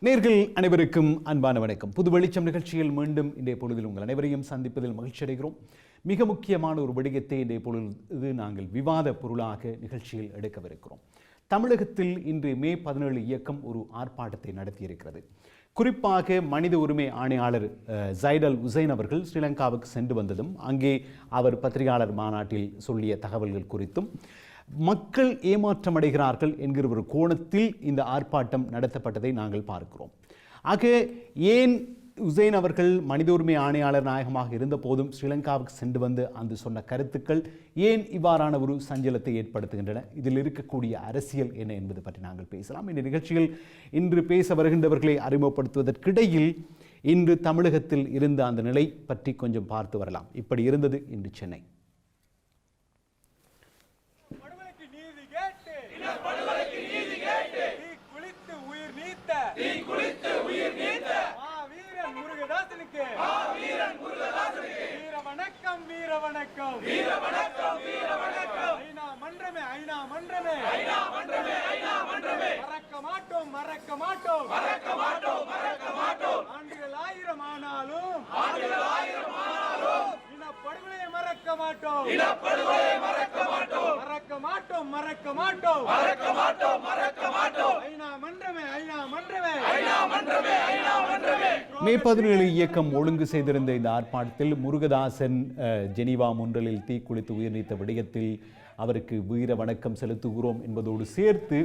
நேர்கள் அனைவருக்கும் அன்பான வணக்கம். புது வெளிச்சம் நிகழ்ச்சியில் மீண்டும் இன்றைய பொழுதில் உங்கள் அனைவரையும் சந்திப்பதில் மகிழ்ச்சி அடைகிறோம். மிக முக்கியமான ஒரு விடயத்தை இன்றைய பொழுது நாங்கள் விவாத பொருளாக நிகழ்ச்சியில் எடுக்கவிருக்கிறோம். தமிழகத்தில் இன்று மே 17 இயக்கம் ஒரு ஆர்ப்பாட்டத்தை நடத்தியிருக்கிறது. குறிப்பாக மனித உரிமை ஆணையாளர் ஜைட் அல் ஹுசைன் அவர்கள் ஸ்ரீலங்காவுக்கு சென்று வந்ததும் அங்கே அவர் பத்திரிகையாளர் மாநாட்டில் சொல்லிய தகவல்கள் குறித்தும் மக்கள் ஏமாற்றமடைகிறார்கள் என்கிற ஒரு கோணத்தில் இந்த ஆர்ப்பாட்டம் நடத்தப்பட்டதை நாங்கள் பார்க்கிறோம். ஆக ஏன் ஹுசைன் அவர்கள் மனித உரிமை ஆணையாளர் நாயகமாக இருந்த போதும் ஸ்ரீலங்காவுக்கு சென்று வந்து அந்த சொன்ன கருத்துக்கள் ஏன் இவ்வாறான ஒரு சஞ்சலத்தை ஏற்படுத்துகின்றன, இதில் இருக்கக்கூடிய அரசியல் என்ன என்பது பற்றி நாங்கள் பேசலாம். இந்த நிகழ்ச்சியில் இன்று பேச வருகின்றவர்களை அறிமுகப்படுத்துவதற்கிடையில் இன்று தமிழகத்தில் இருந்த அந்த நிலை பற்றி கொஞ்சம் பார்த்து வரலாம். இப்படி இருந்தது இன்று சென்னை. மே 17 இயக்கம் ஒழுங்கு செய்திருந்த இந்த ஆர்ப்பாட்டத்தில் முருகதாசன் ஜெனீவா முன்றலில் தீக்குளித்து உயிர் நீத்த விடயத்தில் அவருக்கு வீர வணக்கம் செலுத்துகிறோம் என்பதோடு சேர்த்து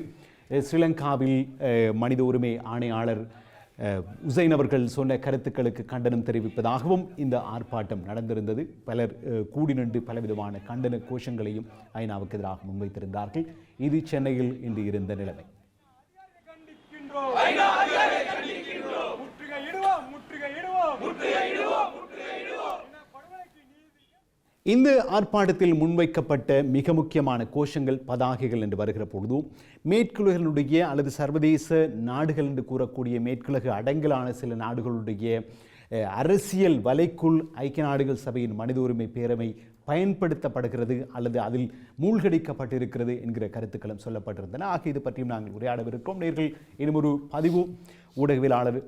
ஸ்ரீலங்காவில் மனித உரிமை ஆணையாளர் ஹுசைன் அவர்கள் சொன்ன கருத்துக்களுக்கு கண்டனம் தெரிவிப்பதாகவும் இந்த ஆர்ப்பாட்டம் நடந்திருந்தது. பலர் கூடி நின்று பலவிதமான கண்டன கோஷங்களையும் ஐநாவுக்கு எதிராக முன்வைத்திருந்தார்கள். இது சென்னையில் இன்று இருந்த நிலைமை. இந்த ஆர்ப்பாட்டத்தில் முன்வைக்கப்பட்ட மிக முக்கியமான கோஷங்கள் பதாகைகள் என்று வருகிற பொழுது மேற்குலகளுடைய அல்லது சர்வதேச நாடுகள் என்று கூறக்கூடிய மேற்குலகு அடங்கலான சில நாடுகளுடைய அரசியல் வலைக்குள் ஐக்கிய நாடுகள் சபையின் மனித உரிமை பேரவை பயன்படுத்தப்படுகிறது அல்லது அதில் மூழ்கடிக்கப்பட்டிருக்கிறது என்கிற கருத்துக்களும் சொல்லப்பட்டிருந்தன. ஆக இது பற்றியும் நாங்கள் உரையாடவிருக்கிறோம். நேர்கள் இன்னும் ஒரு பதிவு ஊடகவியலாளர்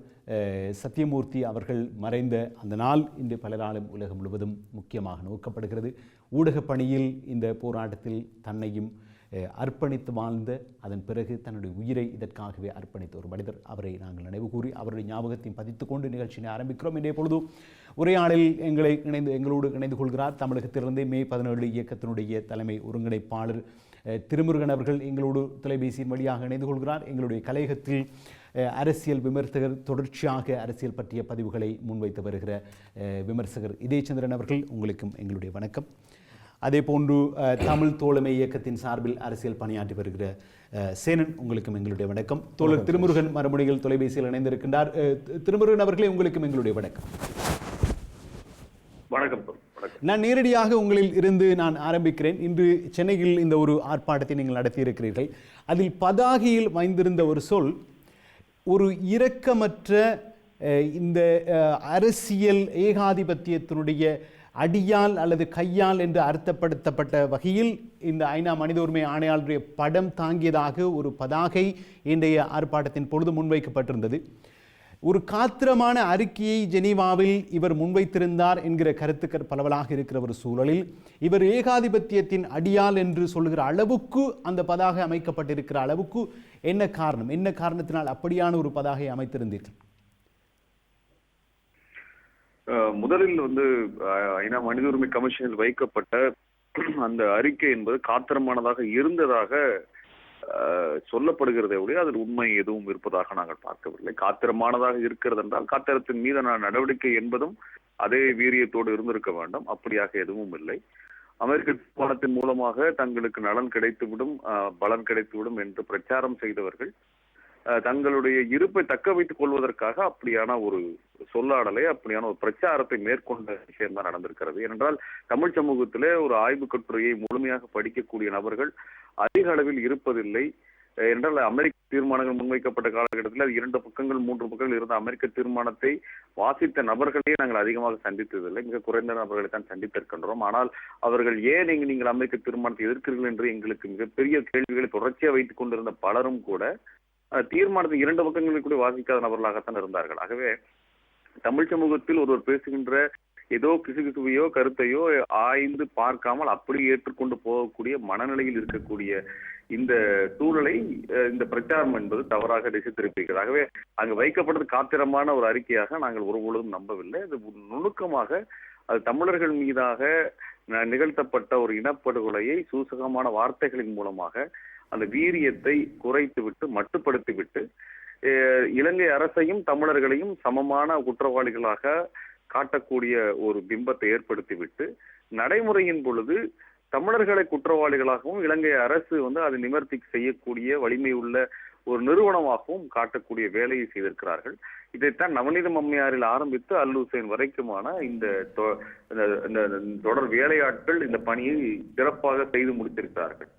சத்தியமூர்த்தி அவர்கள் மறைந்த அந்த நாள் இன்று பலராலும் உலகம் முழுவதும் முக்கியமாக நோக்கப்படுகிறது. ஊடகப் பணியில் இந்த போராட்டத்தில் தன்னையும் அர்ப்பணித்து வாழ்ந்த, அதன் பிறகு தன்னுடைய உயிரை இதற்காகவே அர்ப்பணித்த ஒரு மனிதர், அவரை நாங்கள் நினைவு கூறி அவருடைய ஞாபகத்தையும் பதித்துக் கொண்டு நிகழ்ச்சியை ஆரம்பிக்கிறோம். இன்றைய பொழுது உரையாடலில் எங்களோடு இணைந்து கொள்கிறார் தமிழகத்திலிருந்து மே 17 இயக்கத்தினுடைய தலைமை ஒருங்கிணைப்பாளர் திருமுருகன் அவர்கள் எங்களோடு தொலைபேசியின் வழியாக இணைந்து கொள்கிறார். எங்களுடைய கலையகத்தில் அரசியல் விமர்சகர், தொடர்ச்சியாக அரசியல் பற்றிய பதிவுகளை முன்வைத்து வருகிற விமர்சகர் இதயச்சந்திரன் அவர்கள், உங்களுக்கும் எங்களுடைய வணக்கம். அதே போன்று தமிழ் தோழமை இயக்கத்தின் சார்பில் அரசியல் பணியாற்றி வருகிற சேனன், உங்களுக்கும் எங்களுடைய வணக்கம். தோழர் திருமுருகன் மறுமொழிகள் தொலைபேசியில் இணைந்திருக்கின்றார். திருமுருகன் அவர்களே, உங்களுக்கும் எங்களுடைய வணக்கம். வணக்கம். நான் நேரடியாக உங்களில் இருந்து நான் ஆரம்பிக்கிறேன். இன்று சென்னையில் இந்த ஒரு ஆர்ப்பாட்டத்தை நீங்கள் நடத்தியிருக்கிறீர்கள். அதில் பதாகையில் வைந்திருந்த ஒரு சொல், ஒரு இரக்கமற்ற இந்த அரசியல் ஏகாதிபத்தியத்தினுடைய அடியால் அல்லது கையால் என்று அர்த்தப்படுத்தப்பட்ட வகையில் இந்த ஐநா மனித உரிமை ஆணையாளருடைய படம் தாங்கியதாக ஒரு பதாகை இன்றைய ஆர்ப்பாட்டத்தின் பொழுது முன்வைக்கப்பட்டிருந்தது. ஒரு காத்திரமான அறிக்கையை ஜெனீவாவில் இவர் முன்வைத்திருந்தார் என்கிற கருத்துக்கள் பலவலாக இருக்கிற ஒரு சூழலில் இவர் ஏகாதிபத்தியத்தின் அடியால் என்று சொல்கிற அளவுக்கு அந்த பதாகை அமைக்கப்பட்டிருக்கிற அளவுக்கு என்ன காரணம், என்ன காரணத்தினால் அப்படியான ஒரு பதாகை அமைத்திருந்தீர்கள்? முதலில் ஐநா மனித உரிமை கமிஷனில் வைக்கப்பட்ட அந்த அறிக்கை என்பது காத்திரமானதாக இருந்ததாக சொல்லப்படுகிறதை ஒழிய அதில் உண்மை எதுவும் இருப்பதாக நாங்கள் பார்க்கவில்லை. காத்திரமானதாக இருக்கிறது என்றால் காத்திரத்தின் மீதான நடவடிக்கை என்பதும் அதே வீரியத்தோடு இருந்திருக்க வேண்டும். அப்படியாக எதுவும் இல்லை. அமெரிக்க தீர்மானத்தின் மூலமாக தங்களுக்கு நலன் கிடைத்துவிடும், பலன் கிடைத்துவிடும் என்று பிரச்சாரம் செய்தவர்கள் தங்களுடைய இருப்பை தக்க வைத்துக் கொள்வதற்காக அப்படியான ஒரு சொல்லாடலை, அப்படியான ஒரு பிரச்சாரத்தை மேற்கொண்ட விஷயம் தான் நடந்திருக்கிறது. ஏனென்றால் தமிழ் சமூகத்திலே ஒரு ஆய்வு கட்டுரையை முழுமையாக படிக்கக்கூடிய நபர்கள் அதிக அளவில் இருப்பதில்லை. என்றால் அமெரிக்க தீர்மானங்கள் முன்வைக்கப்பட்ட காலகட்டத்தில் அது 2 பக்கங்கள் 3 பக்கங்கள் இருந்த அமெரிக்க தீர்மானத்தை வாசித்த நபர்களையே நாங்கள் அதிகமாக சந்தித்ததில்லை. மிக குறைந்த நபர்களை தான் சந்தித்திருக்கின்றோம். ஆனால் அவர்கள் ஏன் நீங்கள் அமெரிக்க தீர்மானத்தை எதிர்க்கிறீர்கள் என்று எங்களுக்கு மிகப்பெரிய கேள்விகளை தொடர்ச்சியாக வைத்துக் கொண்டிருந்த பலரும் கூட தீர்மானத்தை 2 பக்கங்களில் கூட வாசிக்காத நபர்களாகத்தான் இருந்தார்கள். ஆகவே தமிழ் சமூகத்தில் ஒருவர் பேசுகின்ற ஏதோ கிசுகிசுவையோ கருத்தையோ ஆய்ந்து பார்க்காமல் அப்படி ஏற்றுக்கொண்டு போகக்கூடிய மனநிலையில் இருக்கக்கூடிய இந்த சூழலை இந்த பிரச்சாரம் என்பது தவறாக திசை திருப்பிக்கிறது. ஆகவே அங்கு வைக்கப்பட்டது காத்திரமான ஒரு அறிக்கையாக நாங்கள் ஒருபொழுதும் நம்பவில்லை. அது நுணுக்கமாக அது தமிழர்கள் மீதாக நிகழ்த்தப்பட்ட ஒரு இனப்படுகொலையை சூசகமான வார்த்தைகளின் மூலமாக அந்த வீரியத்தை குறைத்துவிட்டு மட்டுப்படுத்திவிட்டு இலங்கை அரசையும் தமிழர்களையும் சமமான குற்றவாளிகளாக காட்டக்கூடிய ஒரு பிம்பத்தை ஏற்படுத்திவிட்டு நடைமுறையின் பொழுது தமிழர்களை குற்றவாளிகளாகவும் இலங்கை அரசு அதை நிவர்த்தி செய்யக்கூடிய வலிமை உள்ள ஒரு நிறுவனமாகவும் காட்டக்கூடிய வேலையை செய்திருக்கிறார்கள். இதைத்தான் நவநீதம் அம்மையாரில் ஆரம்பித்து அல் ஹுசைன் வரைக்குமான இந்த தொடர் வேலையாட்கள் இந்த பணியை சிறப்பாக செய்து முடித்திருக்கிறார்கள்.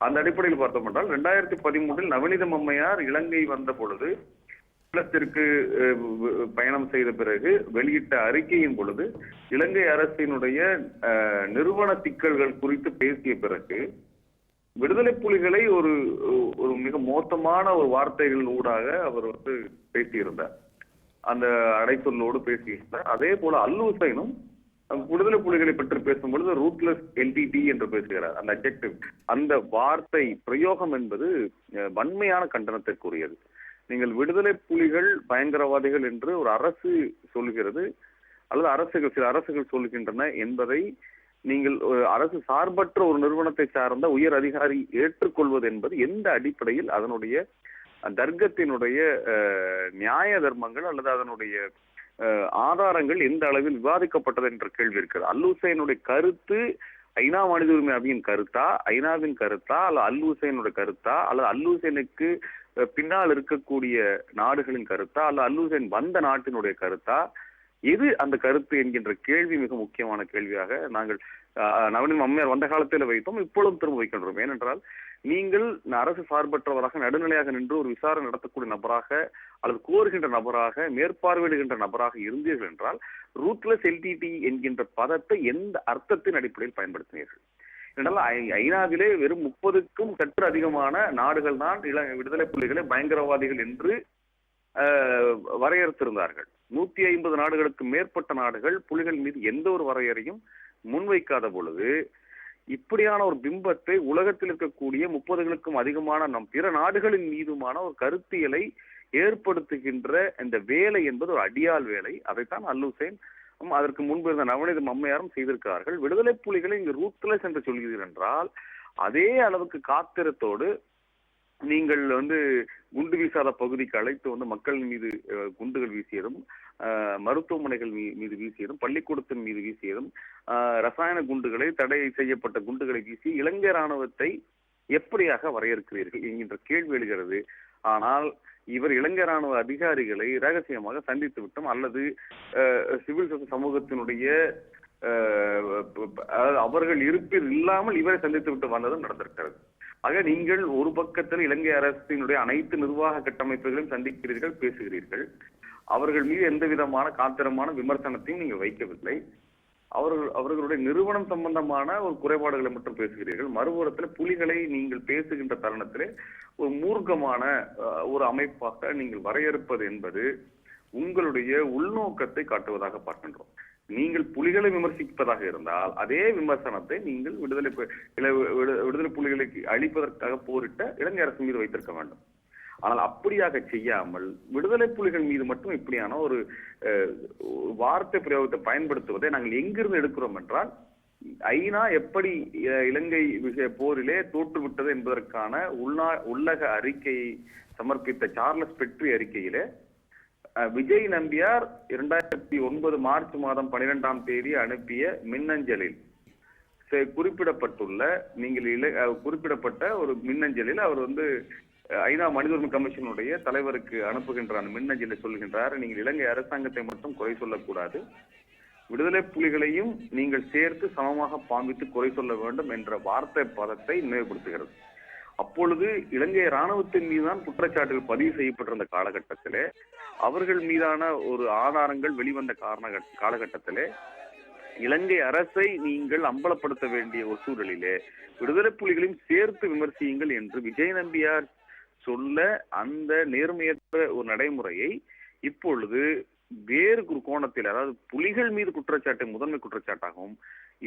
அந்த அடிப்படையில் பார்த்தோம் என்றால் 2013 நவநீதம் அம்மையார் இலங்கை வந்த பொழுது ஈழத்திற்கு பயணம் செய்த பிறகு வெளியிட்ட அறிக்கையின் பொழுது இலங்கை அரசினுடைய நிறுவன சிக்கல்கள் குறித்து பேசிய பிறகு விடுதலை புலிகளை ஒரு மிக மோசமான ஒரு வார்த்தைகள் ஊடாக அவர் பேசியிருந்தார். அந்த அடைச்சொல்லோடு பேசியிருந்தார். அதே போல அல் ஹுசைனும் விடுதலை புலிகளை பற்றி பேசும்பொழுது ரூத்லெஸ் என்டிடி என்று பேசுகிறார். அந்த அட்ஜெக்டிவ், அந்த வார்த்தை பிரயோகம் என்பது வன்மையான கண்டனத்திற்குரியது. நீங்கள் விடுதலை புலிகள் பயங்கரவாதிகள் என்று ஒரு அரசு சொல்கிறது அல்லது சில அரசுகள் சொல்கின்றன என்பதை நீங்கள் அரசு சார்பற்ற ஒரு நிறுவனத்தை சார்ந்த உயர் அதிகாரி ஏற்றுக்கொள்வது என்பது எந்த அடிப்படையில் அதனுடைய தர்க்கத்தினுடைய நியாய தர்மங்கள் அல்லது அதனுடைய ஆதாரங்கள் எந்த அளவில் விவாதிக்கப்பட்டது என்ற கேள்வி இருக்கிறது. அல் ஹுசைனுடைய கருத்து ஐநா மனித உரிமை அவையின் கருத்தா, ஐநாவின் கருத்தா, அல்லது அல் ஹுசைனுடைய கருத்தா, அல்லது அல் ஹுசைனுக்கு பின்னால் இருக்கக்கூடிய நாடுகளின் கருத்தா, அல்லது அல் ஹுசைன் வந்த நாட்டினுடைய கருத்தா, எது அந்த கருத்து என்கின்ற கேள்வி மிக முக்கியமான கேள்வியாக நாங்கள் நவநீதம் அம்மையார் வந்த காலத்தில் வைத்தோம், இப்பொழுதும் திரும்ப வைக்கின்றோம். ஏனென்றால் நீங்கள் அரசு சார்பற்றவராக நடுநிலையாக நின்று ஒரு விசாரணை நடத்தக்கூடிய நபராக அல்லது கோருகின்ற நபராக மேற்பார்வையிடுகின்ற நபராக இருந்தீர்கள் என்றால் ரூத்லெஸ் எல்டிடி என்கின்ற பதத்தை எந்த அர்த்தத்தின் அடிப்படையில் பயன்படுத்தினீர்கள்? என்றால் ஐநாவிலே வெறும் 30க்கும் சற்று அதிகமான நாடுகள் தான் விடுதலை புலிகளை பயங்கரவாதிகள் என்று வரையறுத்திருந்தார்கள். 150 நாடுகளுக்கு மேற்பட்ட நாடுகள் புலிகள் மீது எந்த ஒரு வரையறையும் முன்வைக்காத பொழுது இப்படியான ஒரு பிம்பத்தை உலகத்தில் இருக்கக்கூடிய 30களுக்கும் அதிகமான நம் பிற நாடுகளின் மீதுமான ஒரு கருத்தியலை ஏற்படுத்துகின்ற இந்த வேலை என்பது ஒரு அடியால் வேலை. அதைத்தான் அல் ஹுசைன் அதற்கு முன்பு இருந்த நவநீதம் அம்மையாரும் செய்திருக்கிறார்கள். விடுதலை புலிகளை இங்கு ரூத்லெஸ் என்று சொல்கிறீர்கள் என்றால் அதே அளவுக்கு காத்திரத்தோடு நீங்கள் குண்டு வீசாத பகுதிக்கு அழைத்து மக்கள் மீது குண்டுகள் வீசியதும், மருத்துவமனைகள் மீது வீசியதும், பள்ளிக்கூடத்தின் மீது வீசியதும், ரசாயன குண்டுகளை தடை செய்யப்பட்ட குண்டுகளை வீசி இலங்கை ராணுவத்தை எப்படியாக வரையறுக்கிறீர்கள் என்கின்ற கேள்வி எழுகிறது. ஆனால் இவர் இலங்கை ராணுவ அதிகாரிகளை ரகசியமாக சந்தித்து விட்டோம் அல்லது சிவில் சமூகத்தினுடைய அவர்கள் இருப்பில் இல்லாமல் இவரை சந்தித்து விட்டு வந்ததும் நடந்திருக்கிறது. ஆக நீங்கள் ஒரு பக்கத்தில் இலங்கை அரசினுடைய அனைத்து நிர்வாக கட்டமைப்புகளையும் சந்திக்கிறீர்கள், பேசுகிறீர்கள். அவர்கள் மீது எந்த விதமான காத்திரமான விமர்சனத்தையும் நீங்கள் வைக்கவில்லை. அவர்களுடைய நிறுவனம் சம்பந்தமான ஒரு குறைபாடுகளை மட்டும் பேசுகிறீர்கள். மறுபுறத்தில் புலிகளை நீங்கள் பேசுகின்ற தருணத்திலே ஒரு மூர்க்கமான ஒரு அமைப்பாக நீங்கள் வரையறுப்பது என்பது உங்களுடைய உள்நோக்கத்தை காட்டுவதாக பார்க்கின்றோம். நீங்கள் புலிகளை விமர்சிப்பதாக இருந்தால் அதே விமர்சனத்தை நீங்கள் விடுதலை புலிகளுக்கு அழிப்பதற்காக போரிட்ட இலங்கை அரசு மீது வைத்திருக்க வேண்டும். ஆனால் அப்படியாக செய்யாமல் விடுதலை புலிகள் மீது மட்டும் இப்படியான ஒரு வார்த்தை பிரயோகத்தை பயன்படுத்துவதை நாங்கள் எங்கிருந்து எடுக்கிறோம் என்றால் ஐநா எப்படி இலங்கை போரிலே தோற்றுவிட்டது என்பதற்கான உள்ளக அறிக்கையை சமர்ப்பித்த சார்லஸ் பெட்ரி அறிக்கையிலே விஜய் நம்பியார் 2009 மார்ச் மாதம் 12ஆம் தேதி அனுப்பிய மின்னஞ்சலில் குறிப்பிடப்பட்ட ஒரு மின்னஞ்சலில் அவர் ஐநா மனித உரிமை கமிஷனுடைய தலைவருக்கு அனுப்புகின்ற அந்த மின்னஞ்சலை சொல்கின்றார், நீங்கள் இலங்கை அரசாங்கத்தை மட்டும் குறை சொல்லக்கூடாது, விடுதலை புலிகளையும் நீங்கள் சேர்த்து சமமாக பாவித்து குறை சொல்ல வேண்டும் என்ற வார்த்தை பதத்தை நினைவுபடுத்துகிறது. அப்பொழுது இலங்கை இராணுவத்தின் மீதுதான் குற்றச்சாட்டுகள் பதிவு செய்யப்பட்டிருந்த காலகட்டத்திலே, அவர்கள் மீதான ஒரு ஆதாரங்கள் வெளிவந்த காலகட்டத்திலே இலங்கை அரசை நீங்கள் அம்பலப்படுத்த வேண்டிய ஒரு சூழலிலே விடுதலை புலிகளையும் சேர்த்து விமர்சியுங்கள் என்று விஜய் நம்பியார் சொல்ல அந்த நேர்மையற்ற ஒரு நடைமுறையை இப்பொழுது வேறு ஒரு கோணத்தில், அதாவது புலிகள் மீது குற்றச்சாட்டை முதன்மை குற்றச்சாட்டாகவும்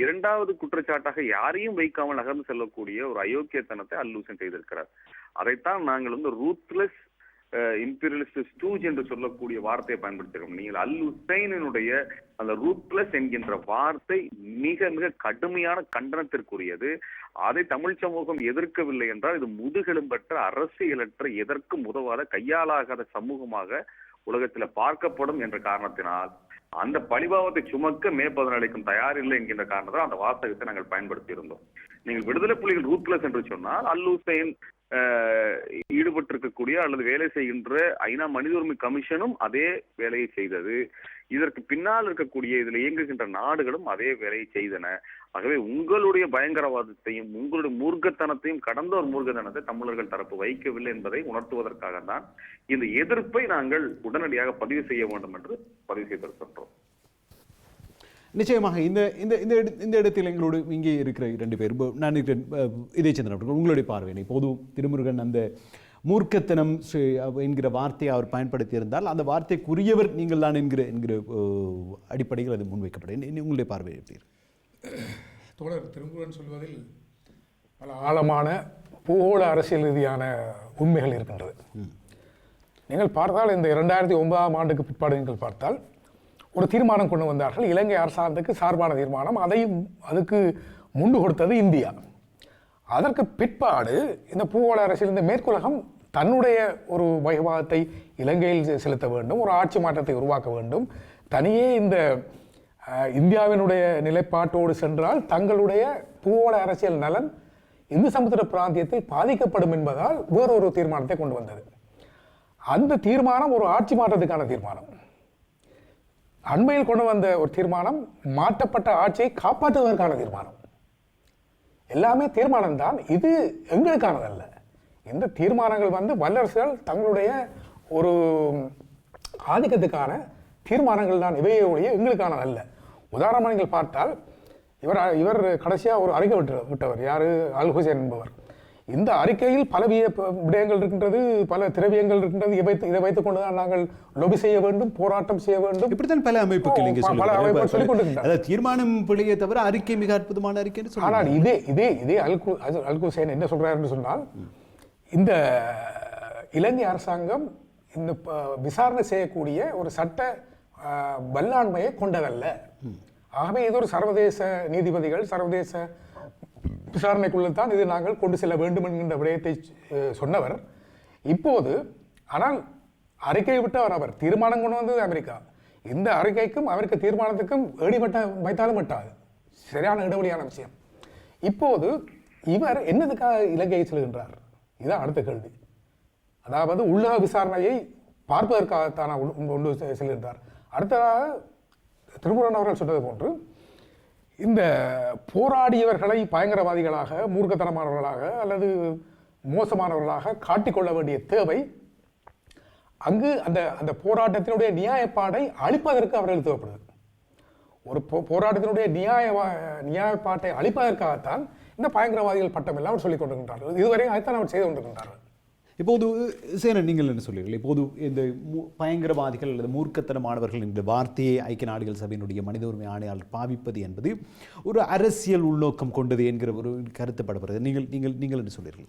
இரண்டாவது குற்றச்சாட்டாக யாரையும் வைக்காமல் நகர்ந்து செல்லக்கூடிய ஒரு அயோக்கியத்தனத்தை அல்லூசன் செய்திருக்கிறார். அதைத்தான் நாங்கள் ரூத்லெஸ் இம்பீரியலிஸ்ட் ஸ்டூஜ் என்று சொல்லக்கூடிய வார்த்தையை பயன்படுத்துகிறோம். நீங்கள் அல் ஹுசைனுடைய அந்த ரூத்லெஸ் என்கின்ற வார்த்தை மிக மிக கடுமையான கண்டனத்திற்குரியது. அதை தமிழ் சமூகம் எதிர்க்கவில்லை என்றால் இது முதுகெலும்பற்ற அரசியலற்ற எதற்கும் உதவாத கையாளாகாத சமூகமாக உலகத்துல பார்க்கப்படும் என்ற காரணத்தினால் அந்த பழிபாவத்தை சுமக்க மே 14 தயாரில்லை என்கின்ற காரணத்தால் அந்த வாசகத்தை நாங்கள் பயன்படுத்தி இருந்தோம். நீங்கள் விடுதலை புலிகள் ரூத்லெஸ் என்று சொன்னால் அல் ஹுசைன் ஈடுபட்டிருக்கக்கூடிய அல்லது வேலை செய்கின்ற ஐநா மனித உரிமை கமிஷனும் அதே வேலையை செய்தது. இதற்கு பின்னால் இருக்கக்கூடிய இதில் இயங்குகின்ற நாடுகளும் அதே வேலையை செய்தன. ஆகவே உங்களுடைய பயங்கரவாதத்தையும் உங்களுடைய மூர்க்கத்தனத்தையும் கடந்த ஒரு மூர்க்கத்தனத்தை தமிழர்கள் தரப்பு வைக்கவில்லை என்பதை உணர்த்துவதற்காக தான் இந்த எதிர்ப்பை நாங்கள் உடனடியாக பதிவு செய்ய வேண்டும் என்று பதிவு செய்திருக்கின்றோம். நிச்சயமாக இந்த இடத்தில் எங்களோடு இங்கே இருக்கிற 2 பேர், நான் இதை சேர்ந்த உங்களுடைய பார்வையினை பொது திருமுருகன் அந்த மூர்க்கத்தனம் என்கிற வார்த்தையை அவர் பயன்படுத்தியிருந்தால் அந்த வார்த்தைக்குரியவர் நீங்கள் தான் என்கிற அடிப்படையில் அது முன்வைக்கப்படும். உங்களுடைய பார்வை எப்படி? தோழர் திருமுருகன் சொல்வதில் பல ஆழமான பூகோள அரசியல் ரீதியான உண்மைகள் இருக்கின்றது. நீங்கள் பார்த்தால் இந்த 2009ஆம் ஆண்டுக்கு பிற்பாடு நீங்கள் பார்த்தால் ஒரு தீர்மானம் கொண்டு வந்தார்கள், இலங்கை அரசாங்கத்துக்கு சார்பான தீர்மானம். அதுக்கு முண்டு கொடுத்தது இந்தியா. அதற்கு பிற்பாடு இந்த பூகோள அரசியல் இந்த மேற்குலகம் தன்னுடைய ஒரு வைபவத்தை இலங்கையில் செலுத்த வேண்டும், ஒரு ஆட்சி மாற்றத்தை உருவாக்க வேண்டும். தனியே இந்த இந்தியாவினுடைய நிலைப்பாட்டோடு சென்றால் தங்களுடைய பூகோள அரசியல் நலன் இந்து சமுத்திர பிராந்தியத்தில் பாதிக்கப்படும் என்பதால் வேறொரு தீர்மானத்தை கொண்டு வந்தது. அந்த தீர்மானம் ஒரு ஆட்சி மாற்றத்துக்கான தீர்மானம். அண்மையில் கொண்டு வந்த ஒரு தீர்மானம் மாற்றப்பட்ட ஆட்சியை காப்பாற்றுவதற்கான தீர்மானம். எல்லாமே தீர்மானம் தான், இது எங்களுக்கானதல்ல. இந்த தீர்மானங்கள் வல்லரசுகள் தங்களுடைய ஒரு ஆதிக்கத்துக்கான தீர்மானங்கள் தான், இவையே ஒழிய எங்களுக்கானதல்ல. உதாரணமாக நீங்கள் பார்த்தால் இவர் கடைசியாக ஒரு அறிக்கை விட்டவர் யார்? அல் ஹுசைன் என்பவர். இந்த அறிக்கையில் பல விடயங்கள் இருக்கின்றது, பல திரவியங்கள் இருக்கின்றது. இதை வைத்துக் கொண்டுதான் நாங்கள் லொபி செய்ய வேண்டும், போராட்டம் செய்ய வேண்டும். இப்படித்தான் பல அமைப்புகள் சொல்லிக் கொண்டிருக்கின்றன. தீர்மானம் பிழையை தவிர அறிக்கை மிக அற்புதமான அறிக்கை. ஆனால் இதே அல் ஹுசைன் என்ன சொல்றாரு என்று சொன்னால், இந்த இலங்கை அரசாங்கம் இந்த விசாரணை செய்யக்கூடிய ஒரு சட்ட வல்லாண்மையை கொண்டதல்ல. ஆகவே இது ஒரு சர்வதேச நீதிபதிகள் சர்வதேச விசாரணைக்குள்ள தான் இது நாங்கள் கொண்டு செல்ல வேண்டும் என்கின்ற விடயத்தை சொன்னவர். இப்போது ஆனால் அறிக்கையை விட்டவர், அவர் தீர்மானம் கொண்டு வந்தது அமெரிக்கா. இந்த அறிக்கைக்கும் அமெரிக்க தீர்மானத்துக்கும் வைத்தாலும் விட்டாது, சரியான இடைவெளியான விஷயம். இப்போது இவர் என்னதுக்காக இலங்கையை செல்கின்றார்? இதுதான் அடுத்த கேள்வி. அதாவது உள்ளக விசாரணையை பார்ப்பதற்காகத்தான கொண்டு செல்கின்றார். அடுத்ததாக திருமுருகன் அவர்கள் சொன்னது போன்று இந்த போராடியவர்களை பயங்கரவாதிகளாக, மூர்க்கத்தனமானவர்களாக அல்லது மோசமானவர்களாக காட்டிக்கொள்ள வேண்டிய தேவை அங்கு அந்த போராட்டத்தினுடைய நியாயப்பாடை அழிப்பதற்கு அவர்கள் தேவைப்படுது. ஒரு போராட்டத்தினுடைய நியாயப்பாட்டை அழிப்பதற்காகத்தான் இந்த பயங்கரவாதிகள் பட்டம் எல்லாம் சொல்லிக் கொண்டிருக்கின்றார்கள். இதுவரை அதைத்தான் அவர் செய்து கொண்டிருக்கின்றார்கள். இப்போது சேனன் நீங்கள் என்ன சொல்லுவீர்கள்? இப்போது இந்த பயங்கரவாதிகள் அல்லது மூர்க்கத்தனமானவர்கள் என்ற வார்த்தையை ஐக்கிய நாடுகள் சபையினுடைய மனித உரிமை ஆணையாளர் பாவிப்பது என்பது ஒரு அரசியல் உள்நோக்கம் கொண்டது என்கிற ஒரு கருத்தப்படுகிறது. நீங்கள் என்ன சொல்லுவீர்கள்?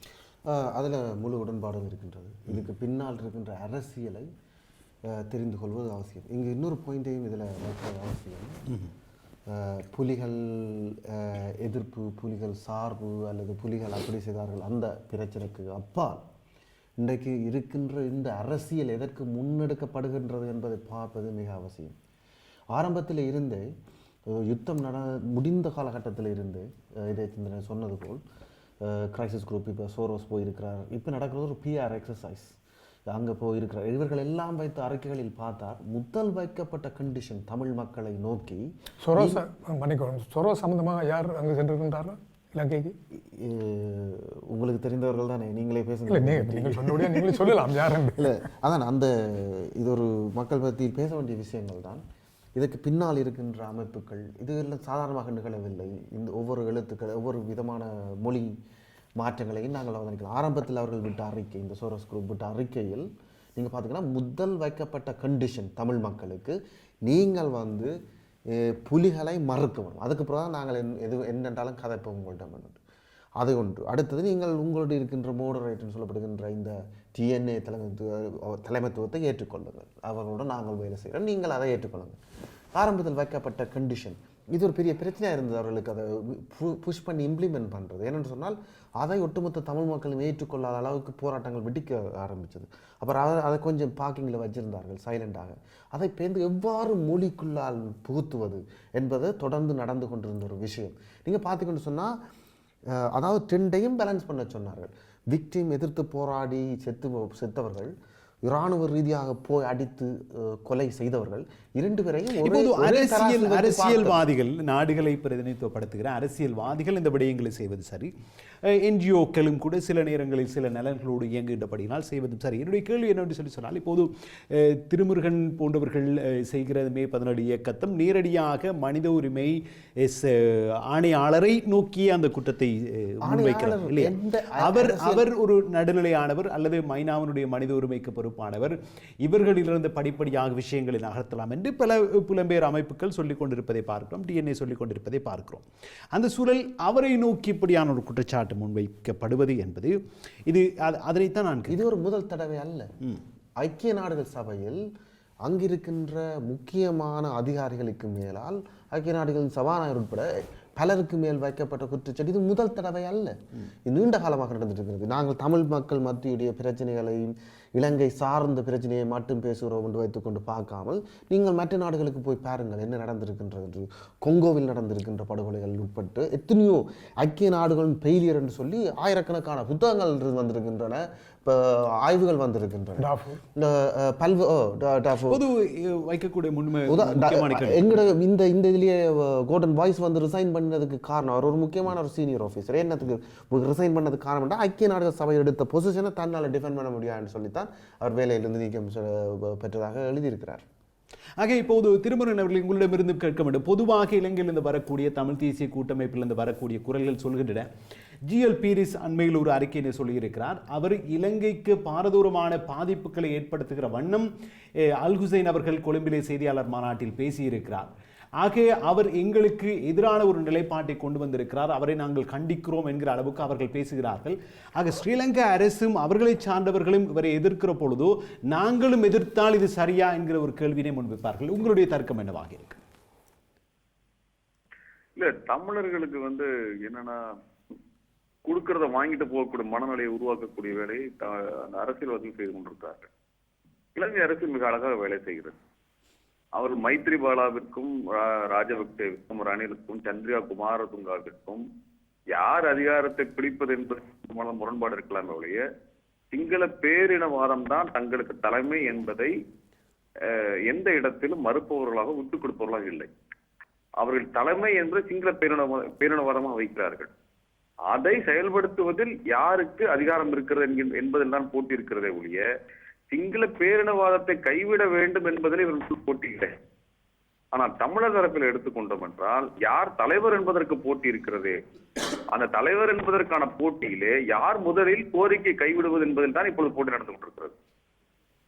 அதில் முழு உடன்பாடும் இருக்கின்றது. இதுக்கு பின்னால் இருக்கின்ற அரசியலை தெரிந்து கொள்வது அவசியம். இங்கே இன்னொரு பாயிண்ட்டையும் இதில் வைப்பது அவசியம். புலிகள் எதிர்ப்பு, புலிகள் சார்பு அல்லது புலிகள் அப்படி செய்தார்கள் அந்த பிரச்சனைக்கு அப்பால் இன்றைக்கு இருக்கின்ற இந்த அரசியல் எதற்கு முன்னெடுக்கப்படுகின்றது என்பதை பார்ப்பது மிக அவசியம். ஆரம்பத்தில் இருந்தே யுத்தம் முடிந்த காலகட்டத்தில் இருந்து இதே சொன்னது போல் கிரைசிஸ் குரூப், இப்போ சோரோஸ் போயிருக்கிறார். இப்போ நடக்கிறது ஒரு பிஆர் எக்ஸசைஸ், அங்கே போயிருக்கிறார். இவர்கள் எல்லாம் வைத்த அறிக்கைகளில் பார்த்தார் முதல் வைக்கப்பட்ட கண்டிஷன் தமிழ் மக்களை நோக்கி. சொரோஸ் சம்பந்தமாக யார் அங்கே சென்றிருக்கின்றார்கள் இலங்கைக்கு? உங்களுக்கு தெரிந்தவர்கள் தானே, நீங்களே பேசுங்க. நீங்களே சொல்லலாம் யார் இல்லை, அதான் அந்த இது ஒரு மக்கள் பற்றியில் பேச வேண்டிய விஷயங்கள் தான். இதற்கு பின்னால் இருக்கின்ற அமைப்புகள் இது எல்லாம் சாதாரணமாக நிகழவில்லை. இந்த ஒவ்வொரு எழுத்துக்கள் ஒவ்வொரு விதமான மொழி மாற்றங்களையும் நாங்கள் அவதானிக்கலாம். ஆரம்பத்தில் அவர்கள் விட்ட அறிக்கை, இந்த சோரோஸ் குரூப் விட்ட அறிக்கையில் நீங்கள் பார்த்தீங்கன்னா முதல் வைக்கப்பட்ட கண்டிஷன் தமிழ் மக்களுக்கு, நீங்கள் வந்து புலிகளை மறுக்க வேணும், அதுக்கப்புறம் தான் நாங்கள் என்னென்றாலும் கதைப்போம் உங்கள்கிட்ட. அது ஒன்று. அடுத்தது நீங்கள் உங்களுடைய இருக்கின்ற மோடரேட்டர்னு சொல்லப்படுகின்ற இந்த டிஎன்ஏ தலைமைத்துவத்தை ஏற்றுக்கொள்ளுங்கள், அவர்களோட நாங்கள் வேலை செய்கிறோம், நீங்கள் அதை ஏற்றுக்கொள்ளுங்கள். ஆரம்பத்தில் வைக்கப்பட்ட கண்டிஷன் இது ஒரு பெரிய பிரச்சனையாக இருந்தது அவர்களுக்கு. அதை புஷ் பண்ணி இம்ப்ளிமெண்ட் பண்ணுறது என்னென்னு சொன்னால் அதை ஒட்டுமொத்த தமிழ் மக்களும் ஏற்றுக்கொள்ளாத அளவுக்கு போராட்டங்கள் வெடிக்க ஆரம்பித்தது. அப்புறம் அதை கொஞ்சம் பார்க்கிங்கில் வச்சிருந்தார்கள் சைலண்டாக. அதை பேர்ந்து எவ்வாறு மொழிக்குள்ளால் புகுத்துவது என்பது தொடர்ந்து நடந்து கொண்டிருந்த ஒரு விஷயம். நீங்கள் பார்த்துக்கிட்டு சொன்னால் அதாவது ட்ரெண்டையும் பேலன்ஸ் பண்ண சொன்னார்கள். விக்டிம் எதிர்த்து போராடி செத்தவர்கள், இராணுவ ரீதியாக போய் அடித்து கொலை செய்தவர்கள், இரண்டு பேரையும் அரசியல்வாதிகள், நாடுகளை பிரதிநிதித்துவப்படுத்துகிற அரசியல்வாதிகள் இந்த விடயங்களை செய்வது சரி, என்ஜிஓக்களும் கூட சில நேரங்களில் சில நலன்களோடு இயங்குகின்றபடினால் செய்வதும் சரி. என்னுடைய கேள்வி என்னென்று சொன்னால், இப்போது திருமுருகன் போன்றவர்கள் செய்கிற மே 17 இயக்கத்தம் நேரடியாக மனித உரிமை ஆணையாளரை நோக்கிய அந்த குற்றத்தை முன்வைக்கிறார் இல்லையா? அவர் ஒரு நடுநிலையானவர் அல்லது மைனாவினுடைய மனித உரிமைக்கு பொறுப்பானவர், இவர்களிலிருந்து படிப்படியாக விஷயங்களை நகர்த்தலாம் என்று பல புலம்பெயர் அமைப்புகள் சொல்லிக் கொண்டிருப்பதை பார்க்கிறோம், டிஎன்ஏ சொல்லிக் கொண்டிருப்பதை பார்க்கிறோம். அந்த சூழல் அவரை நோக்கி இப்படியான ஒரு குற்றச்சாட்டு முன்வைக்கப்படுவது என்பது அதனைத்தான் நான் இது ஒரு முதல் தடவை அல்ல. ஐக்கிய நாடுகள் சபையில் அங்கிருக்கின்ற முக்கியமான அதிகாரிகளுக்கு மேலால் ஐக்கிய நாடுகளின் சபாநாயகர் உட்பட பலருக்கு மேல் வைக்கப்பட்ட குற்றச்சாட்டு இது முதல் தடவை அல்ல. இது நீண்ட காலமாக நடந்துட்டு இருக்கிறது. நாங்கள் தமிழ் மக்கள் மத்தியுடைய பிரச்சனைகளையும் இலங்கை சார்ந்த பிரச்சனையை மட்டும் பேசுகிறோம் என்று வைத்துக்கொண்டு பார்க்காமல் நீங்கள் மற்ற நாடுகளுக்கு போய் பாருங்கள் என்ன நடந்திருக்கின்றது. கொங்கோவில் நடந்திருக்கின்ற படுகொலைகள் உட்பட்டு எத்தனையோ ஐக்கிய நாடுகளின் ஃபெயிலியர் என்று சொல்லி ஆயிரக்கணக்கான புத்தகங்கள் வந்திருக்கின்றன, இப்போ ஆய்வுகள் வந்திருக்கின்றன. எங்களோட இந்த இதுலேயே கோல்டன் வாய்ஸ் வந்து ரிசைன் பண்ணதுக்கு காரணம் அவர் ஒரு முக்கியமான ஒரு சீனியர் ஆஃபீஸர். என்னத்துக்கு ரிசைன் பண்ணதுக்கு காரணம் ஐக்கிய நாடுகள் சபை எடுத்த பொசிஷனை தன்னால் டிஃபெண்ட் பண்ண முடியாதுன்னு சொல்லித்தான் அவர் வேலையிலிருந்து நீக்கம் பெற்றதாக எழுதியிருக்கிறார். ஆக இப்போது திருமுருகன் அவர்கள் உங்களிடமிருந்து கேட்க வேண்டும். பொதுவாக இலங்கையிலிருந்து வரக்கூடிய தமிழ் தேசிய கூட்டமைப்பிலிருந்து வரக்கூடிய குரல்கள் சொல்கின்றன, ஜிஎல் பீரிஸ் அண்மையில் ஒரு அறிக்கையை சொல்லியிருக்கிறார். அவர் இலங்கைக்கு பாரதூரமான பாதிப்புகளை ஏற்படுத்துகிற வண்ணம் அல் ஹுசைன் அவர்கள் கொழும்பிலே செய்தியாளர் மாநாட்டில் பேசியிருக்கிறார். ஆக அவர் எங்களுக்கு எதிரான ஒரு நிலைப்பாட்டை கொண்டு வந்திருக்கிறார், அவரை நாங்கள் கண்டிக்கிறோம் என்கிற அளவுக்கு அவர்கள் பேசுகிறார்கள். ஆக ஸ்ரீலங்கா அரசும் அவர்களை சார்ந்தவர்களும் இவரை எதிர்க்கிற பொழுதோ நாங்களும் எதிர்த்தால் இது சரியா என்கிற ஒரு கேள்வியை முன்வைப்பார்கள். உங்களுடைய தர்க்கம் என்னவாக இருக்கு? இல்ல, தமிழர்களுக்கு என்னன்னா கொடுக்கறத வாங்கிட்டு போகக்கூடிய மனநிலையை உருவாக்கக்கூடிய வேலையை அந்த அரசியல்வாதிகள் செய்து கொண்டிருக்கிறார்கள். இலங்கை அரசு மிக அழகாக வேலை செய்கிறது. அவர் மைத்ரிபாலாவிற்கும் ராஜபக்சேவிற்கும் ரணிலுக்கும் சந்திரிகா குமாரதுங்காவிற்கும் யார் அதிகாரத்தை பிடிப்பது என்பது முரண்பாடு இருக்கலாம் ஒழிய சிங்கள பேரினவாதம் தான் தங்களுக்கு தலைமை என்பதை எந்த இடத்திலும் மறுப்பவர்களாக விட்டுக் கொடுப்பவர்களாக இல்லை. அவர்கள் தலைமை என்று சிங்கள பேரினவாதமாக வைக்கிறார்கள். அதை செயல்படுத்துவதில் யாருக்கு அதிகாரம் இருக்கிறது என்பதில் தான் போட்டி இருக்கிறதே ஒழிய சிங்கள பேரினவாதத்தை கைவிட வேண்டும் என்பதில் இவர்கள் போட்டி இல்லை. ஆனால் தமிழர் தரப்பில் எடுத்துக்கொண்டோம் என்றால் யார் தலைவர் என்பதற்கு போட்டி இருக்கிறது. அந்த தலைவர் என்பதற்கான போட்டியிலே யார் முதலில் கோரிக்கை கைவிடுவது என்பதில் தான் இப்பொழுது போட்டி நடந்து கொண்டிருக்கிறது.